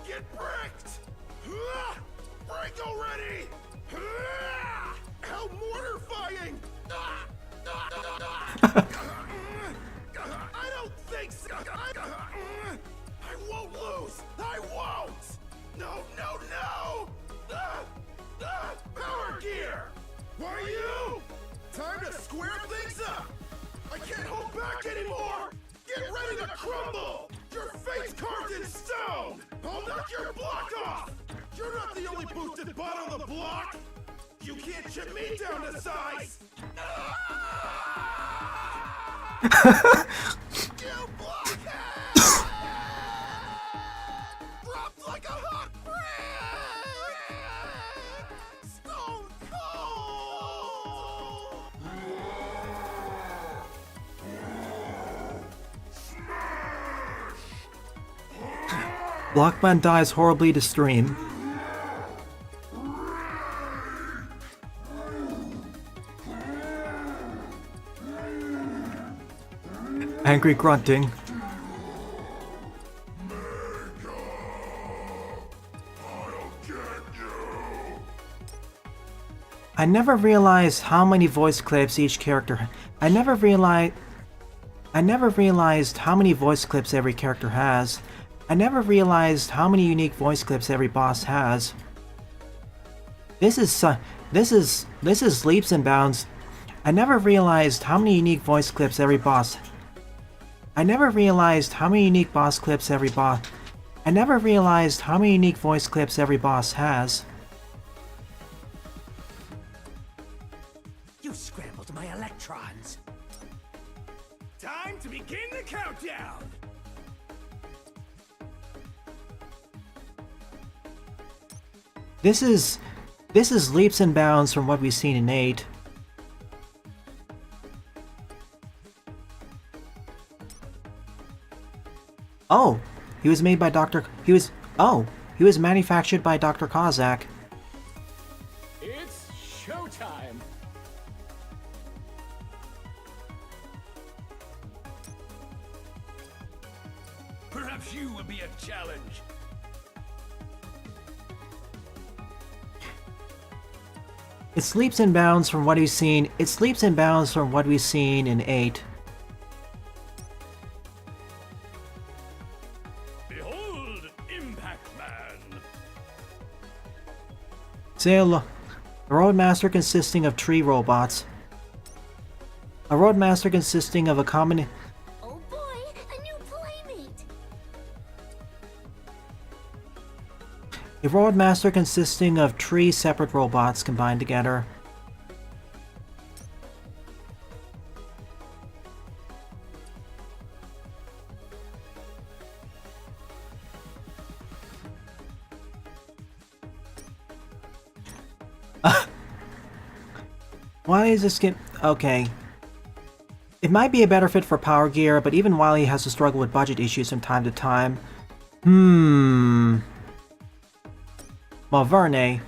get bricked! Break already! How mortifying! I don't think so! I won't lose! I won't! No, no, no! Power gear! Why you? Time to square things up! I can't hold back anymore! Get ready to crumble! Your face carved in stone! I'll knock your block off! You're not the only boosted bot on the block! You can't chip me down to size! You blockhead! Dropped like a hot brick! Stone cold! Blockman dies horribly to stream. Angry grunting. I never realized how many voice clips each character. I never realized how many voice clips every character has. I never realized how many unique voice clips every boss has. This is leaps and bounds. I never realized how many unique voice clips every boss. I never realized how many unique boss clips every boss. I never realized how many unique voice clips every boss has. You scrambled my electrons. Time to begin the countdown. This is leaps and bounds from what we've seen in 8. Oh, he was made by he was manufactured by Dr. Kozak. It's showtime! Perhaps you will be a challenge. It's leaps and bounds from what we've seen. It's leaps and bounds from what we've seen in 8. Behold, Impact Man. Say a Roadmaster consisting of 3 robots. A Roadmaster consisting of a common. Oh boy, a new playmate! A Roadmaster consisting of 3 separate robots combined together. Why is this game... Okay. It might be a better fit for Power Gear, but even Wily has to struggle with budget issues from time to time. Malverne.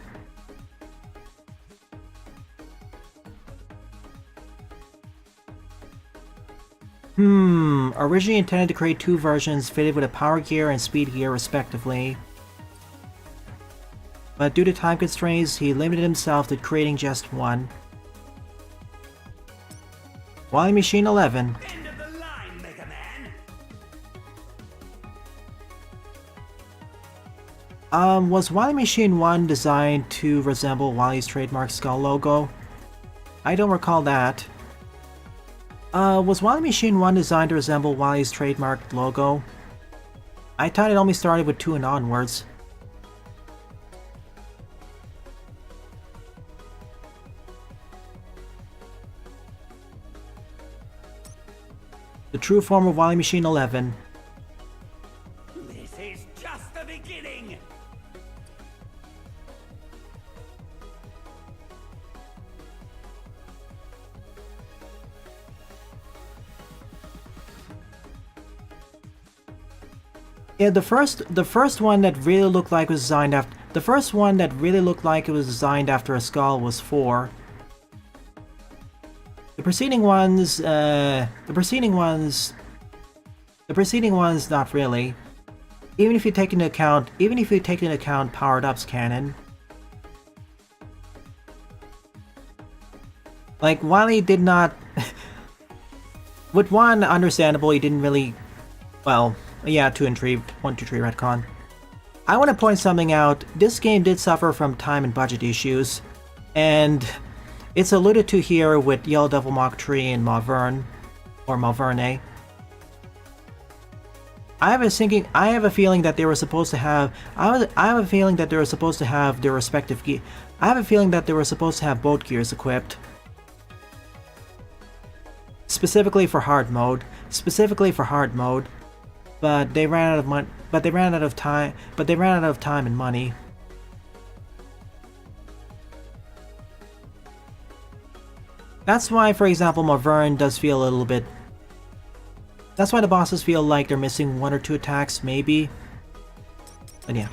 Originally intended to create 2 versions fitted with a Power Gear and Speed Gear respectively. But due to time constraints, he limited himself to creating just one. Wily Machine 11. End of the line, Mega Man. Was Wily Machine 1 designed to resemble Wily's trademark skull logo? I don't recall that. Was Wily Machine 1 designed to resemble Wily's trademark logo? I thought it only started with 2 and onwards. The true form of Wily Machine 11. This is just the beginning. Yeah, the first one that really looked like was designed after the first one that really looked like it was designed after a skull was 4. The preceding ones, not really. even if you take into account powered-ups canon. Like, Wily did not... With one, understandable, he didn't really... Well, yeah, 2 and 3, 1, 2, 3 retcon. I want to point something out. This game did suffer from time and budget issues, and it's alluded to here with Yellow Devil Mach 3 and Malvern, or Malverne. I have a feeling that they were supposed to have... I have a feeling that they were supposed to have their respective gear... I have a feeling that they were supposed to have both gears equipped. Specifically for hard mode, but they ran out of money. But they ran out of time. And money. That's why, for example, Malvern does feel a little bit. That's why the bosses feel like they're missing 1 or 2 attacks, maybe. But yeah,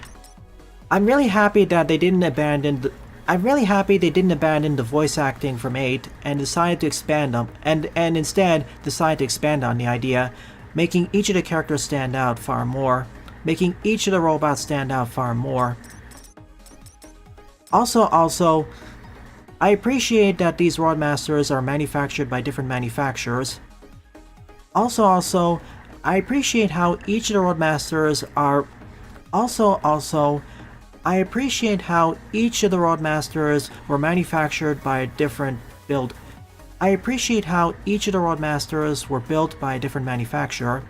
I'm really happy that they didn't abandon. I'm really happy they didn't abandon the voice acting from 8 and decided to expand on and instead decided to expand on the idea, making each of the characters stand out far more, making each of the robots stand out far more. Also, I appreciate that these Roadmasters are manufactured by different manufacturers. Also, I appreciate how each of the Roadmasters are. I appreciate how each of the Roadmasters were manufactured by a different build. I appreciate how each of the Roadmasters were built by a different manufacturer.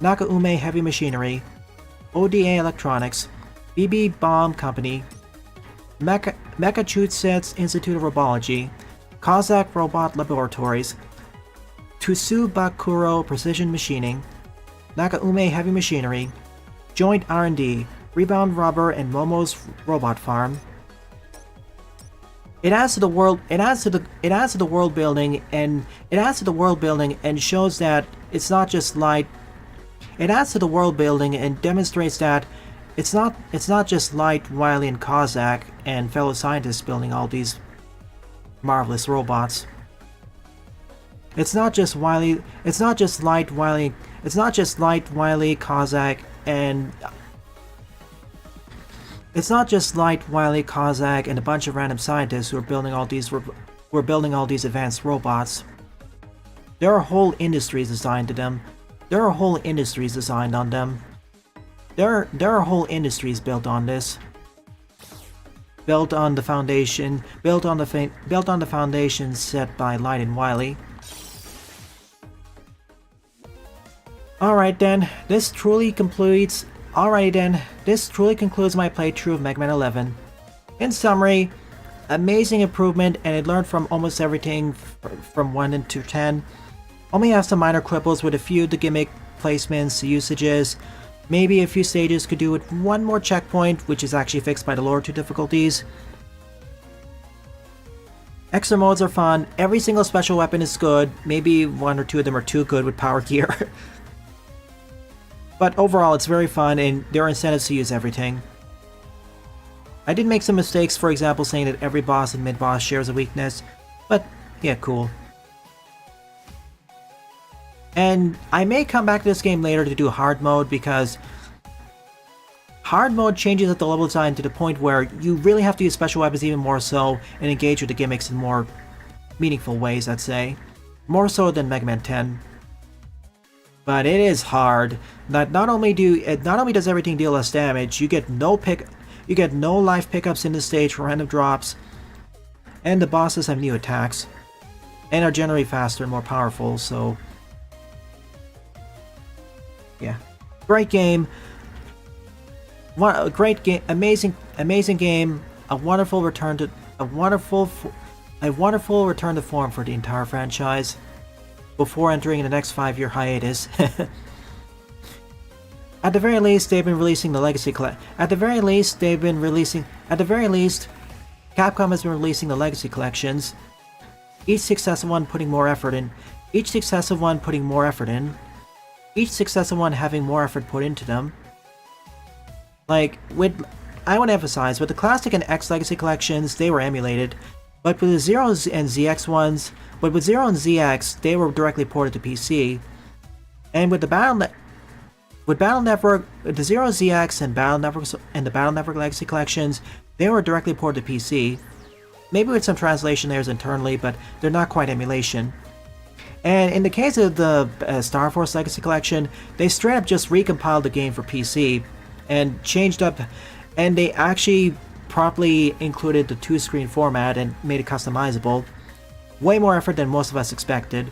Nakaume Heavy Machinery, ODA Electronics, BB Bomb Company, Massachusetts Institute of Robology, Kazakh Robot Laboratories, Tsubakuro Precision Machining, Nakaume Heavy Machinery, Joint R&D, Rebound Rubber, and Momo's Robot Farm. It adds to the world building and shows that it's not just light. It adds to the world building and demonstrates that it's not just Light, Wily, and Kozak and fellow scientists building all these marvelous robots. It's not just Light, Wily, Kozak, and it's not just Light, Wily, Kozak, and a bunch of random scientists who are building all these advanced robots. There are whole industries assigned to them. There are whole industries designed on them. There are whole industries built on this. Built on the foundation set by Light and Wily. Alright then, this truly concludes my playthrough of Mega Man 11. In summary, amazing improvement, and I learned from almost everything from 1 to 10. Only have some minor quibbles with a few of the gimmick placements, usages. Maybe a few stages could do with one more checkpoint, which is actually fixed by the lower 2 difficulties. Extra modes are fun, every single special weapon is good, maybe 1 or 2 of them are too good with power gear. But overall it's very fun and there are incentives to use everything. I did make some mistakes, for example saying that every boss and mid-boss shares a weakness, but yeah, cool. And I may come back to this game later to do hard mode, because hard mode changes at the level design to the point where you really have to use special weapons even more so and engage with the gimmicks in more meaningful ways, I'd say. More so than Mega Man 10. But it is hard. Not only does everything deal less damage, you get no life pickups in the stage for random drops, and the bosses have new attacks and are generally faster and more powerful, so yeah. Great game. A great game, amazing game, a wonderful return to form for the entire franchise before entering the next 5-year hiatus. At the very least, Capcom has been releasing the Legacy collections. Each successive one having more effort put into them. Like, I want to emphasize, with the Classic and X Legacy collections, they were emulated, but with the Zero and ZX ones, they were directly ported to PC. And with the Battle With Battle Network, the Zero ZX and Battle Network and the Battle Network Legacy collections, they were directly ported to PC. Maybe with some translation errors internally, but they're not quite emulation. And in the case of the Star Force Legacy Collection, they straight up just recompiled the game for PC and changed up, and they actually properly included the 2-screen format and made it customizable. Way more effort than most of us expected.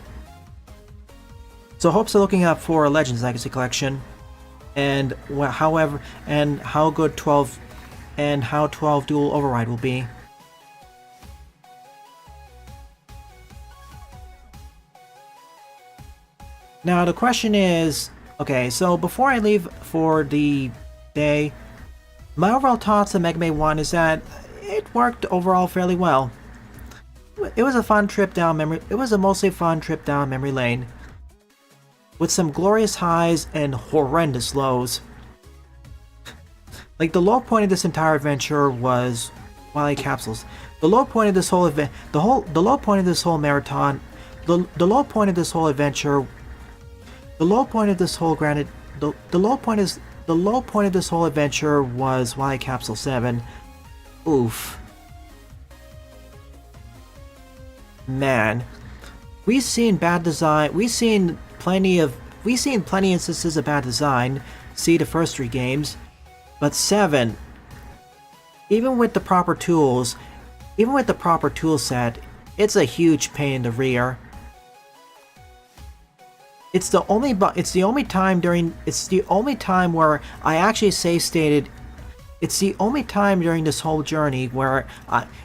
So hopes are looking up for a Legends Legacy Collection, and how good 12 and how 12 Dual Override will be. Now the question is, okay, so before I leave for the day, my overall thoughts on Mega Man 1 is that it worked overall fairly well. It was a fun trip down memory. It was a mostly fun trip down memory lane, with some glorious highs and horrendous lows. Like the low point of this entire adventure was Wily Capsules. The low point of this whole event, the low point of this whole marathon, the low point of this whole adventure. The low point of this whole the low point of this whole adventure was Wily Capsule 7. Oof. Man, we've seen bad design. We've seen plenty instances of bad design. See the first 3 games, but 7, even with the proper tools, even with the proper tool set, it's a huge pain in the rear. It's the only time where I actually save stated. It's the only time during this whole journey where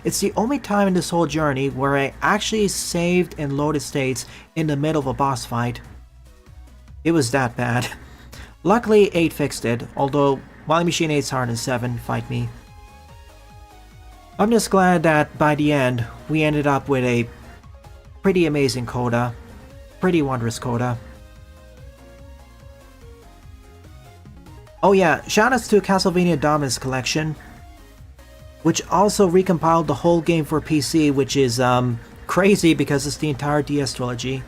it's the only time in this whole journey where I actually saved and loaded states in the middle of a boss fight. It was that bad. Luckily, 8 fixed it, although Wily Machine 8's harder than 7, fight me. I'm just glad that by the end, we ended up with a pretty amazing coda. Pretty wondrous coda. Oh yeah, shoutouts to Castlevania Dominus Collection, which also recompiled the whole game for PC, which is crazy because it's the entire DS trilogy.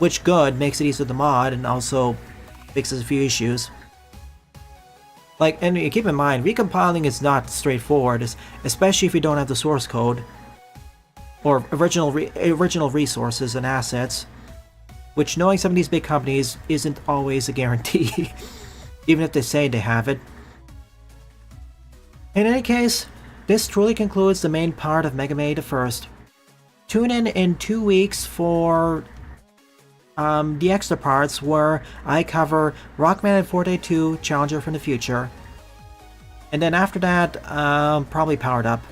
Which good, makes it easier to mod and also fixes a few issues. Like, and keep in mind, recompiling is not straightforward, especially if you don't have the source code or original resources and assets, which knowing some of these big companies isn't always a guarantee. Even if they say they have it. In any case, this truly concludes the main part of Mega Man the First. Tune in 2 weeks for the extra parts where I cover Rockman and Forte 2 Challenger from the Future. And then after that, probably Powered Up.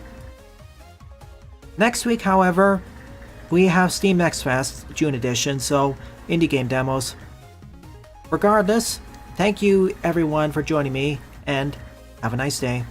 Next week, however, we have Steam Next Fest, June edition, so indie game demos. Regardless, thank you everyone for joining me, and have a nice day.